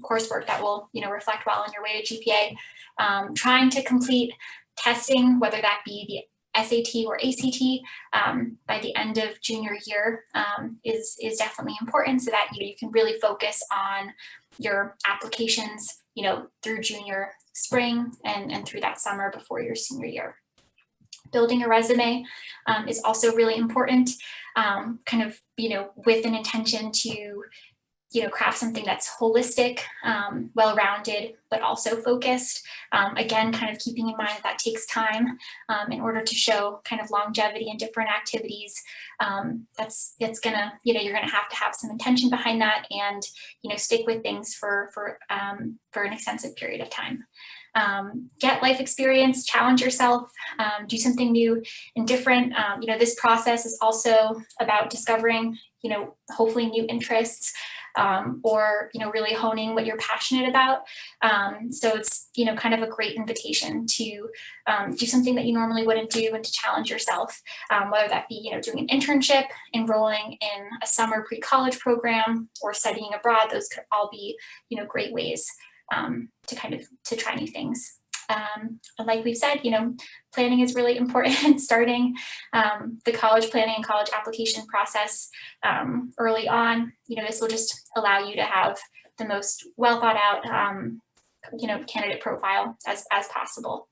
Speaker 2: coursework that will, you know, reflect well on your weighted GPA. Trying to complete testing, whether that be the SAT or ACT by the end of junior year is definitely important, so that you can really focus on your applications, you know, through junior spring and through that summer before your senior year. Building a resume is also really important, kind of, you know, with an intention to, you know, craft something that's holistic, well-rounded, but also focused. Again, kind of keeping in mind that takes time in order to show kind of longevity in different activities. That's gonna, you know, you're gonna have to have some intention behind that, and, you know, stick with things for an extensive period of time. Get life experience, challenge yourself, do something new and different. You know, this process is also about discovering, you know, hopefully new interests, or, you know, really honing what you're passionate about. So it's, you know, kind of a great invitation to do something that you normally wouldn't do, and to challenge yourself, whether that be, you know, doing an internship, enrolling in a summer pre-college program, or studying abroad. Those could all be, you know, great ways to kind of to try new things. Like we've said, you know, planning is really important. Starting the college planning and college application process early on, you know, this will just allow you to have the most well thought out, you know, candidate profile as possible.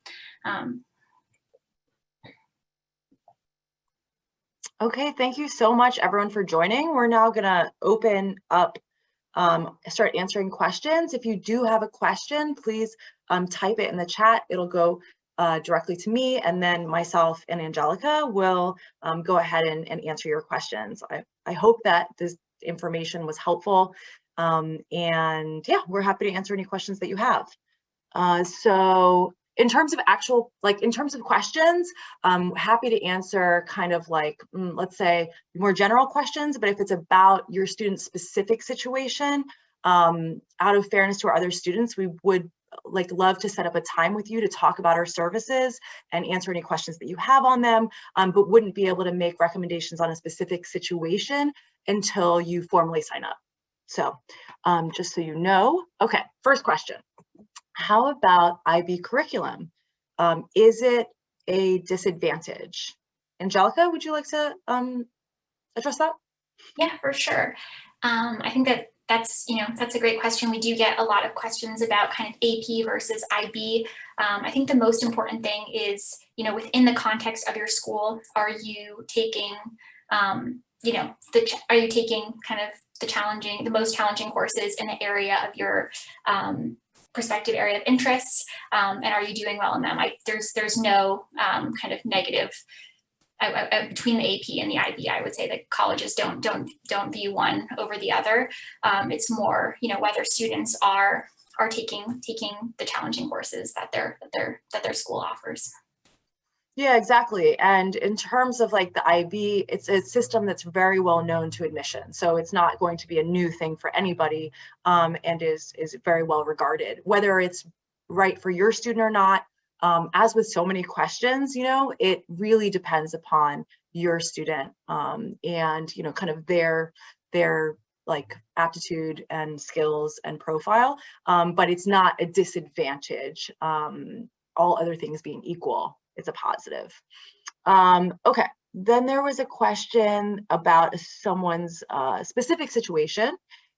Speaker 1: Okay, thank you so much, everyone, for joining. We're now going to open up, start answering questions. If you do have a question, please type it in the chat. It'll go directly to me, and then myself and Angelica will go ahead and answer your questions. I hope that this information was helpful, and yeah, we're happy to answer any questions that you have. So in terms of actual, like in terms of questions, I'm happy to answer kind of like, let's say more general questions, but if it's about your student specific situation, out of fairness to our other students, we would love to set up a time with you to talk about our services and answer any questions that you have on them, but wouldn't be able to make recommendations on a specific situation until you formally sign up. So just so you know. Okay, first question. How about IB curriculum? Is it a disadvantage? Angelica, would you like to address that?
Speaker 2: Yeah, for sure. I think that's a great question. We do get a lot of questions about kind of AP versus IB. I think the most important thing is, within the context of your school, are you taking, are you taking kind of the most challenging courses in the area of your prospective area of interest, and are you doing well in them? There's no kind of negative. Between the AP and the IB, I would say that colleges don't view one over the other. It's more, whether students are taking the challenging courses that their school offers.
Speaker 1: Yeah, exactly. And in terms of like the IB, it's a system that's very well known to admission. So it's not going to be a new thing for anybody, and is very well regarded. Whether it's right for your student or not, as with so many questions, it really depends upon your student, and kind of their like aptitude and skills and profile, but it's not a disadvantage. All other things being equal, it's a positive. Okay, then there was a question about someone's specific situation,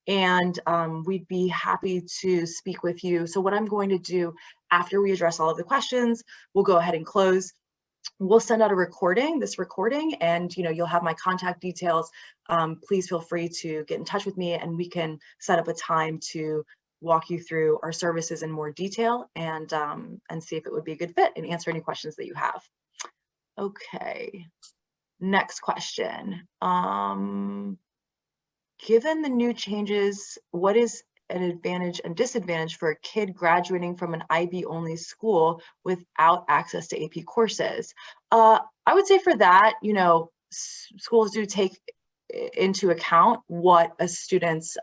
Speaker 1: and we'd be happy to speak with you. So what I'm going to do after we address all of the questions, we'll go ahead and close. We'll send out this recording, and you'll have my contact details. Please feel free to get in touch with me, and we can set up a time to walk you through our services in more detail, and see if it would be a good fit and answer any questions that you have. Okay, next question. Given the new changes, what is an advantage and disadvantage for a kid graduating from an IB only school without access to AP courses? I would say for that, schools do take into account what a student's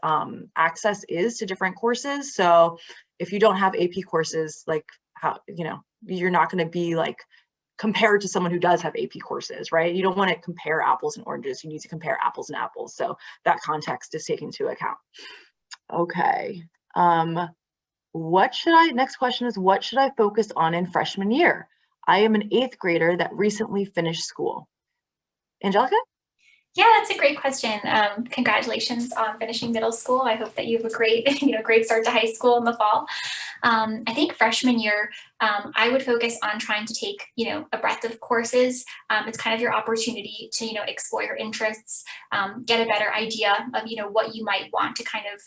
Speaker 1: access is to different courses. So if you don't have AP courses, like you're not going to be like compared to someone who does have AP courses, right? You don't want to compare apples and oranges. You need to compare apples and apples. So that context is taken into account. Okay. Next question is, what should I focus on in freshman year? I am an 8th grader that recently finished school. Angelica?
Speaker 2: Yeah, that's a great question. Congratulations on finishing middle school. I hope that you have a great, great start to high school in the fall. I think freshman year, I would focus on trying to take, a breadth of courses. It's kind of your opportunity to, explore your interests, get a better idea of, what you might want to kind of,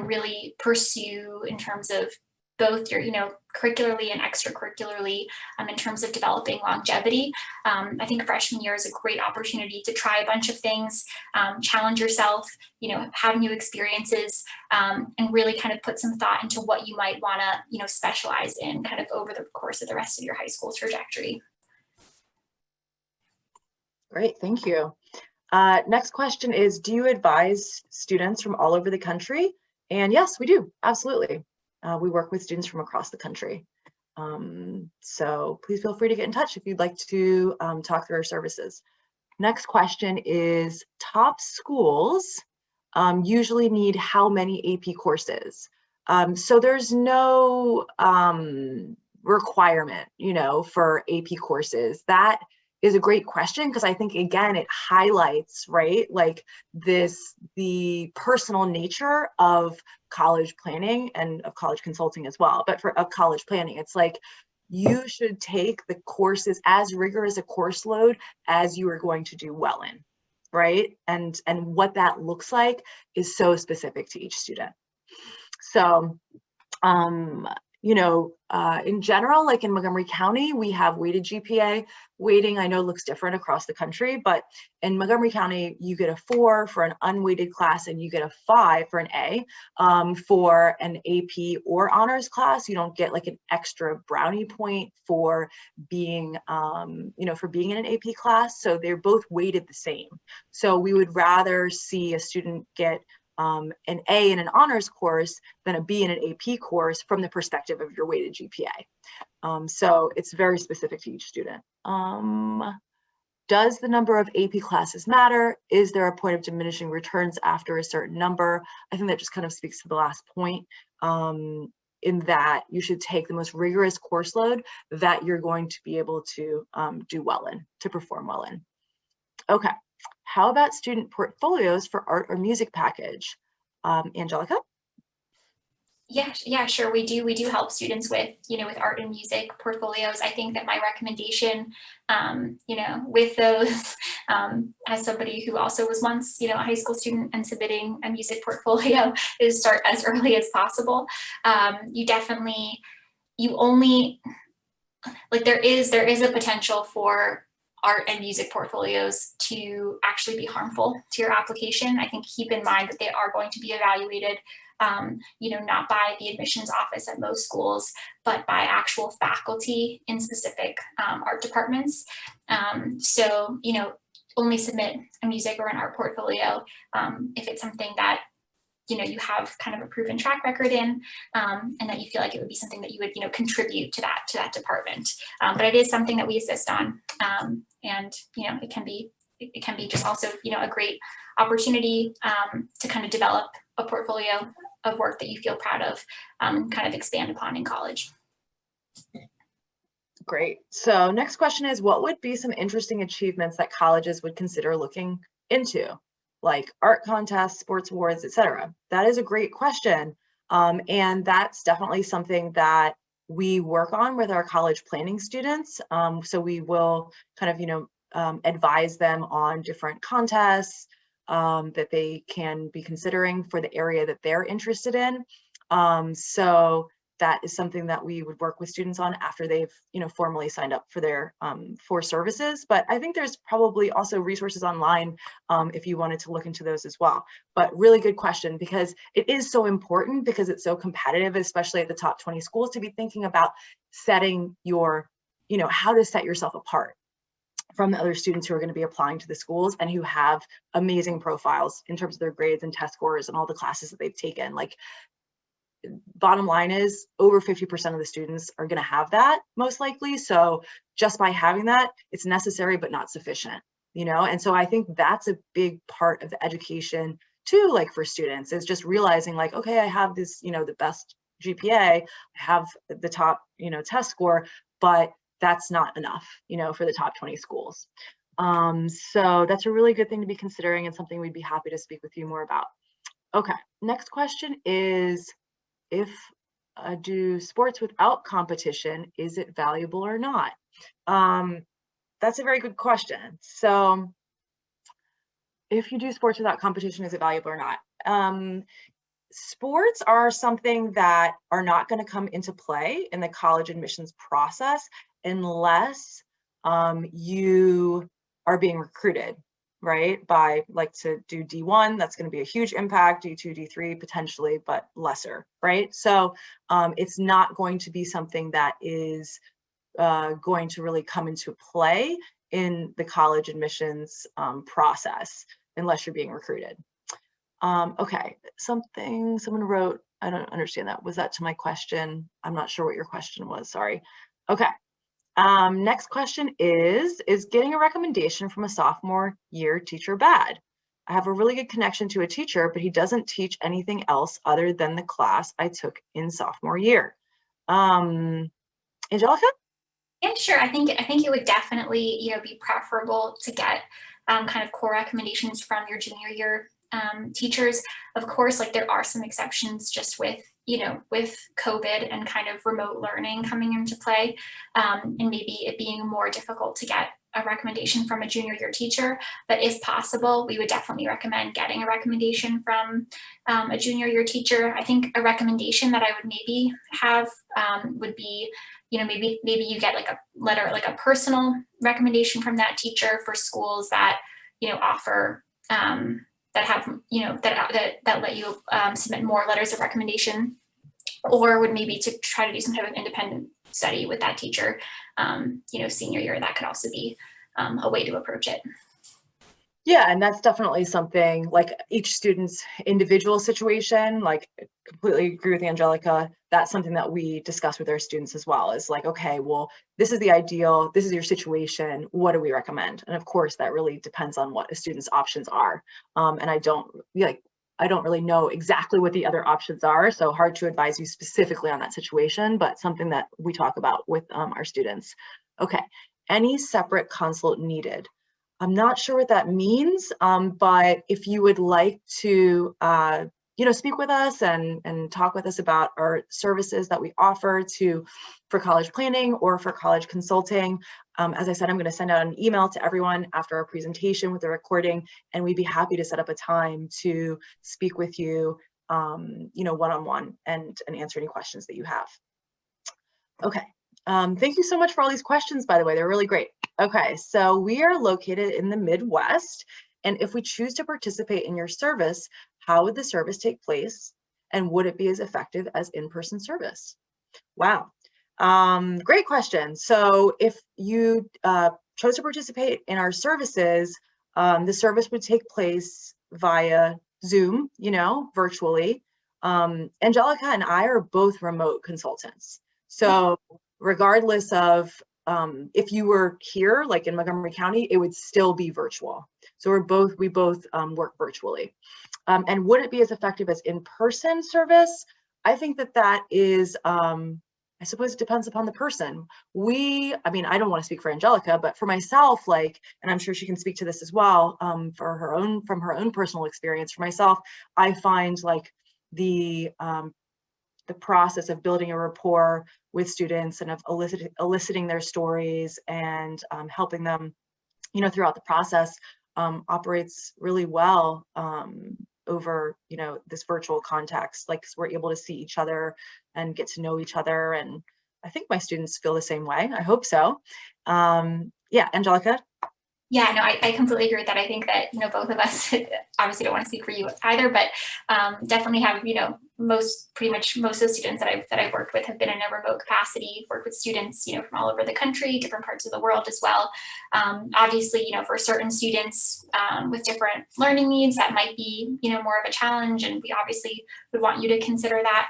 Speaker 2: really pursue in terms of both your, curricularly and extracurricularly, in terms of developing longevity. I think freshman year is a great opportunity to try a bunch of things, challenge yourself, have new experiences, and really kind of put some thought into what you might want to, specialize in kind of over the course of the rest of your high school trajectory.
Speaker 1: Great, thank you. Next question is, do you advise students from all over the country? And yes, we do, absolutely. We work with students from across the country. So please feel free to get in touch if you'd like to talk through our services. Next question is, top schools usually need how many AP courses? So there's no requirement, for AP courses. That is a great question, because I think, again, it highlights, right, like the personal nature of college planning and of college consulting as well. But of college planning, it's like you should take the courses as rigorous a course load as you are going to do well in, right? And what that looks like is so specific to each student. So in general, like in Montgomery County, we have weighted GPA. Weighting, I know, looks different across the country, but in Montgomery County, you get a 4 for an unweighted class, and you get a 5 for an A. For an AP or honors class, you don't get like an extra brownie point for being, in an AP class. So they're both weighted the same. So we would rather see a student get an A in an honors course than a B in an AP course from the perspective of your weighted GPA. So it's very specific to each student. Does the number of AP classes matter? Is there a point of diminishing returns after a certain number? I think that just kind of speaks to the last point. in that you should take the most rigorous course load that you're going to be able to do well in, to perform well in. Okay, how about student portfolios for art or music package? Angelica?
Speaker 2: Yeah, sure. We do help students with, with art and music portfolios. I think that my recommendation, with those, as somebody who also was once, a high school student and submitting a music portfolio, is start as early as possible. You only, like, there is a potential for art and music portfolios to actually be harmful to your application. I think keep in mind that they are going to be evaluated, not by the admissions office at most schools, but by actual faculty in specific art departments. So, only submit a music or an art portfolio if it's something that you have kind of a proven track record in, and that you feel like it would be something that you would, contribute to that department. But it is something that we assist on, and it can be just also a great opportunity to kind of develop a portfolio of work that you feel proud of, and kind of expand upon in college.
Speaker 1: Great. So next question is, what would be some interesting achievements that colleges would consider looking into, like art contests, sports awards, etc.? That is a great question. And that's definitely something that we work on with our college planning students. So we will kind of, advise them on different contests that they can be considering for the area that they're interested in. So that is something that we would work with students on after they've, formally signed up for their for services. But I think there's probably also resources online if you wanted to look into those as well. But really good question, because it is so important, because it's so competitive, especially at the top 20 schools, to be thinking about setting your, how to set yourself apart from the other students who are going to be applying to the schools and who have amazing profiles in terms of their grades and test scores and all the classes that they've taken. Like, bottom line is over 50% of the students are going to have that most likely. So just by having that, it's necessary, but not sufficient, And so I think that's a big part of the education too, like for students, is just realizing like, okay, I have this, the best GPA, I have the top, test score, but that's not enough, for the top 20 schools. So that's a really good thing to be considering, and something we'd be happy to speak with you more about. Okay, next question is, if do sports without competition, is it valuable or not? That's a very good question. So if you do sports without competition, is it valuable or not? Sports are something that are not going to come into play in the college admissions process unless you are being recruited, right? By, like, to do D1, that's going to be a huge impact, D2, D3 potentially, but lesser, right? So it's not going to be something that is going to really come into play in the college admissions process unless you're being recruited. Okay, someone wrote, I don't understand that. Was that to my question? I'm not sure what your question was, sorry. Okay. Next question is getting a recommendation from a sophomore year teacher bad? I have a really good connection to a teacher, but he doesn't teach anything else other than the class I took in sophomore year. Angelica?
Speaker 2: Yeah, sure. I think it would definitely, be preferable to get kind of core recommendations from your junior year teachers. Of course, like, there are some exceptions just with COVID and kind of remote learning coming into play, and maybe it being more difficult to get a recommendation from a junior year teacher. But if possible, we would definitely recommend getting a recommendation from a junior year teacher. I think a recommendation that I would maybe have would be, maybe you get like a letter, like a personal recommendation from that teacher for schools that, offer that have, that let you submit more letters of recommendation, or would maybe to try to do some type of independent study with that teacher, senior year. That could also be a way to approach it.
Speaker 1: Yeah, and that's definitely something, like, each student's individual situation, like, completely agree with Angelica. That's something that we discuss with our students as well, is like, okay, well, this is the ideal, this is your situation, what do we recommend? And of course, that really depends on what a student's options are. And I don't, like, I don't really know exactly what the other options are, so hard to advise you specifically on that situation, but something that we talk about with our students. Okay, any separate consult needed? I'm not sure what that means, but if you would like to speak with us and talk with us about our services that we offer for college planning or for college consulting. As I said, I'm going to send out an email to everyone after our presentation with the recording, and we'd be happy to set up a time to speak with you, one-on-one and answer any questions that you have. Okay. Thank you so much for all these questions, by the way, they're really great. Okay, so we are located in the Midwest, and if we choose to participate in your service, how would the service take place, and would it be as effective as in-person service? Wow, great question. So if you chose to participate in our services, the service would take place via Zoom, virtually. Angelica and I are both remote consultants. So regardless of if you were here, like in Montgomery County, it would still be virtual. So we both work virtually. And would it be as effective as in-person service? I think that is, I suppose it depends upon the person. I don't want to speak for Angelica, but for myself, and I'm sure she can speak to this as well, from her own personal experience. For myself, I find the process of building a rapport with students and of eliciting their stories and helping them, throughout the process, operates really well over, this virtual context. Cause we're able to see each other and get to know each other. And I think my students feel the same way. I hope so. Yeah, Angelica?
Speaker 2: Yeah, no, I completely agree with that. I think that, both of us obviously don't want to speak for you either, but definitely have, pretty much most of the students that I've worked with have been in a remote capacity, worked with students, from all over the country, different parts of the world as well. Obviously, for certain students with different learning needs, that might be, more of a challenge, and we obviously would want you to consider that.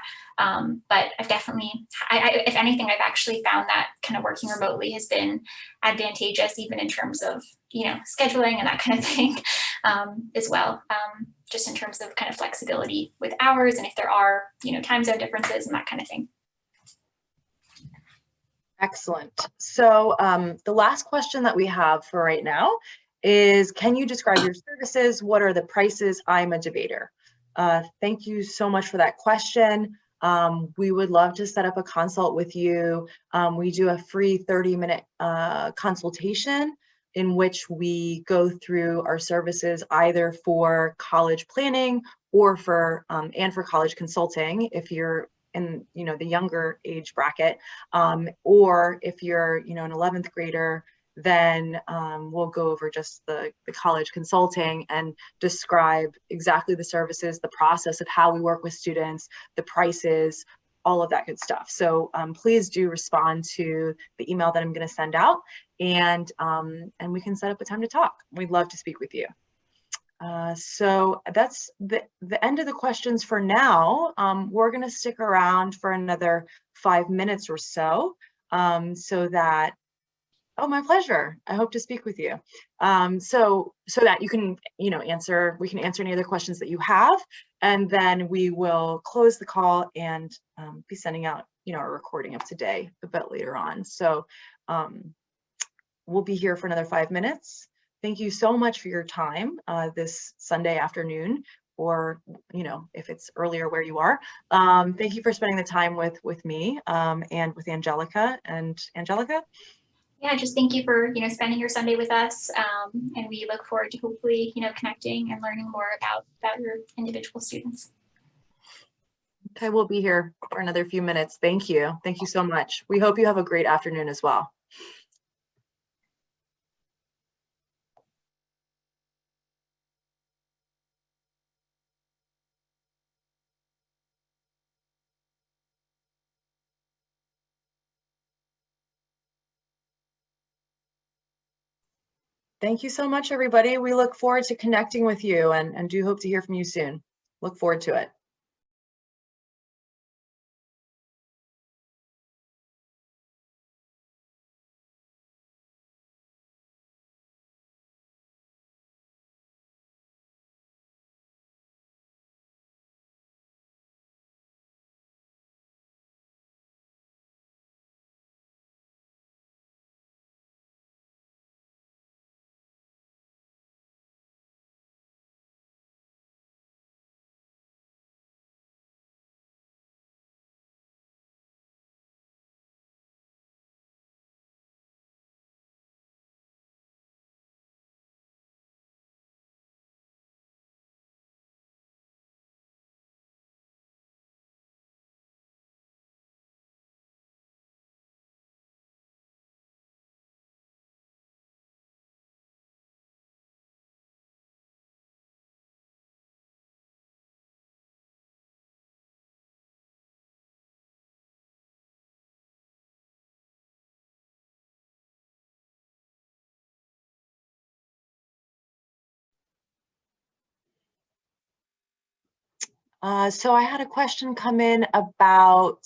Speaker 2: But I've definitely, if anything, I've actually found that kind of working remotely has been advantageous, even in terms of, scheduling and that kind of thing as well. Just in terms of kind of flexibility with hours, and if there are, time zone differences and that kind of thing.
Speaker 1: Excellent. So the last question that we have for right now is, can you describe your services? What are the prices? I'm a debater. Thank you so much for that question. We would love to set up a consult with you. We do a free 30-minute consultation in which we go through our services either for college planning or for college consulting if you're in the younger age bracket, or if you're an 11th grader, then we'll go over just the college consulting and describe exactly the services, the process of how we work with students, the prices, all of that good stuff. So please do respond to the email that I'm going to send out, and we can set up a time to talk. We'd love to speak with you. So that's the end of the questions for now. We're going to stick around for another 5 minutes or so, so that, oh, my pleasure. I hope to speak with you. So that you can, we can answer any other questions that you have, and then we will close the call and be sending out, a recording of today a bit later on. So we'll be here for another 5 minutes. Thank you so much for your time this Sunday afternoon, or if it's earlier where you are. Thank you for spending the time with me and with Angelica. And Angelica?
Speaker 2: Yeah, just thank you for spending your Sunday with us, and we look forward to hopefully connecting and learning more about your individual students.
Speaker 1: Okay, we'll be here for another few minutes. Thank you so much. We hope you have a great afternoon as well. Thank you so much, everybody. We look forward to connecting with you and do hope to hear from you soon. Look forward to it. So I had a question come in about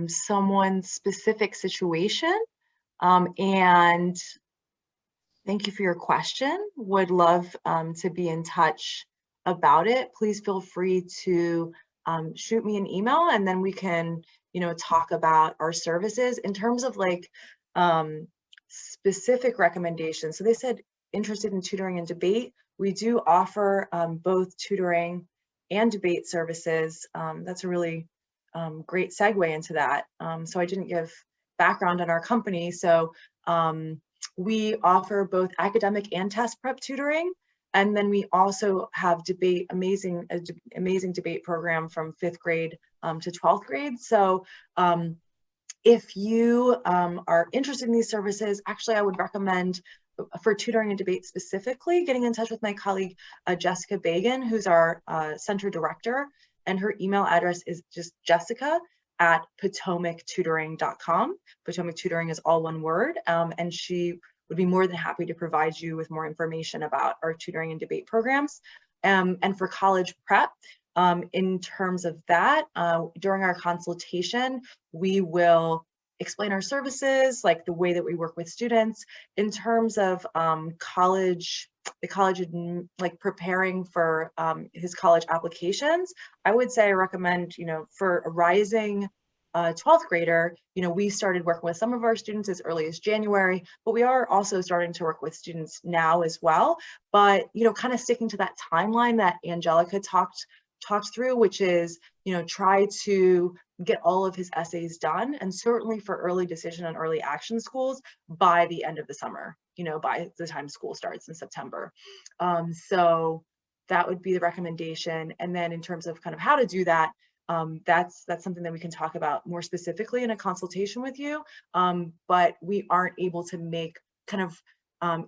Speaker 1: someone's specific situation, and thank you for your question. Would love to be in touch about it. Please feel free to shoot me an email, and then we can, talk about our services in terms of like specific recommendations. So they said interested in tutoring and debate. We do offer both tutoring and debate services. That's a really great segue into that. So I didn't give background on our company. So we offer both academic and test prep tutoring. And then we also have amazing debate program from 5th grade to 12th grade. So if you are interested in these services, actually, I would recommend for tutoring and debate specifically, getting in touch with my colleague, Jessica Bagan, who's our center director, and her email address is just jessica@potomactutoring.com. Potomac Tutoring is all one word, and she would be more than happy to provide you with more information about our tutoring and debate programs. And for college prep, in terms of that, during our consultation, we will explain our services, like the way that we work with students. In terms of the college, like preparing for his college applications, I would say I recommend, for a rising 12th grader, we started working with some of our students as early as January, but we are also starting to work with students now as well. But, kind of sticking to that timeline that Angelica talked through, which is, try to get all of his essays done, and certainly for early decision and early action schools by the end of the summer, by the time school starts in September. So that would be the recommendation. And then in terms of kind of how to do that, that's something that we can talk about more specifically in a consultation with you. But we aren't able to make kind of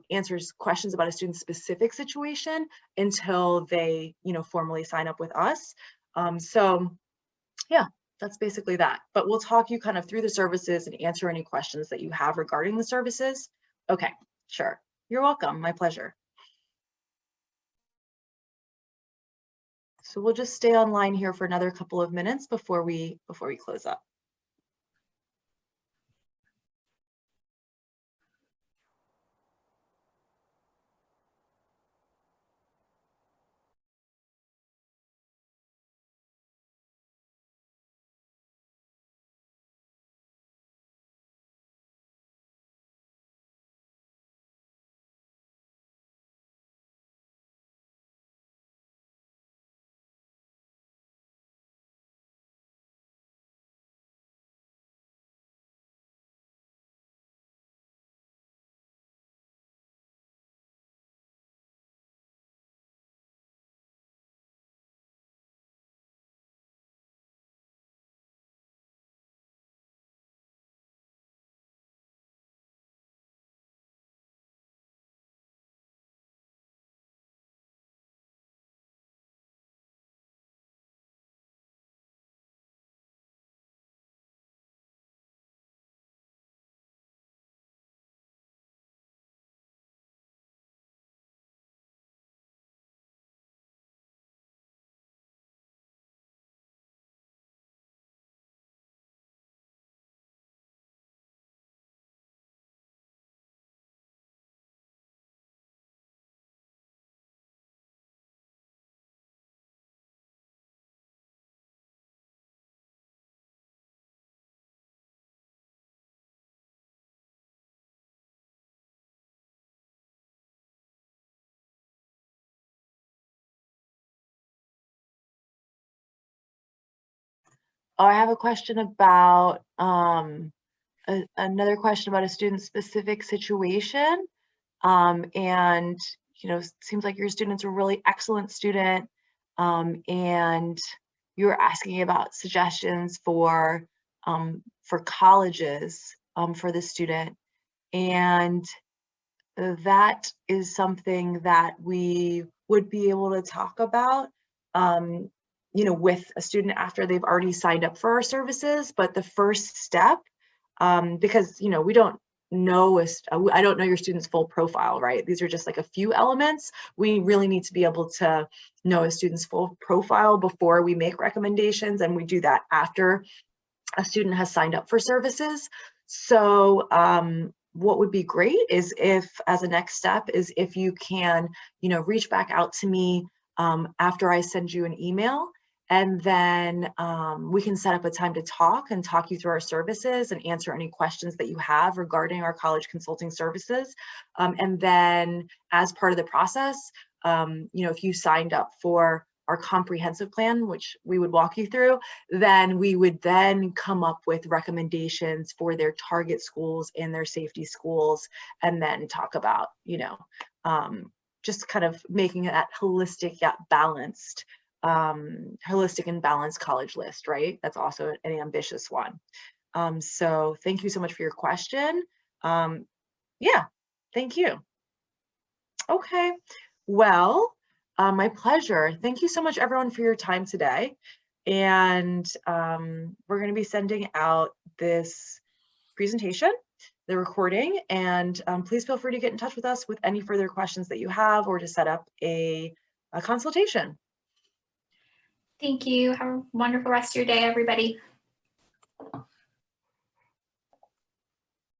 Speaker 1: answers questions about a student's specific situation until they, formally sign up with us. So yeah, that's basically that. But we'll talk you kind of through the services and answer any questions that you have regarding the services. Okay, sure. You're welcome. My pleasure. So we'll just stay online here for another couple of minutes before we close up. Oh, I have a question about another question about a student specific situation. And seems like your student's a really excellent student. And you were asking about suggestions for colleges for the student. And that is something that we would be able to talk about, with a student after they've already signed up for our services. But the first step, because, we don't know, I don't know your student's full profile, right? These are just like a few elements. We really need to be able to know a student's full profile before we make recommendations, and we do that after a student has signed up for services. So what would be great is if, as a next step, is if you can, reach back out to me after I send you an email, and then we can set up a time to talk you through our services and answer any questions that you have regarding our college consulting services. And then as part of the process, if you signed up for our comprehensive plan, which we would walk you through, then we would then come up with recommendations for their target schools and their safety schools, and then talk about, just kind of making that holistic yet balanced, holistic and balanced college list, right? That's also an ambitious one. So thank you so much for your question. Yeah, thank you. Okay, well, my pleasure. Thank you so much, everyone, for your time today. And we're going to be sending out this presentation, the recording, and please feel free to get in touch with us with any further questions that you have, or to set up a consultation.
Speaker 2: Thank you. Have a wonderful rest of your day, everybody.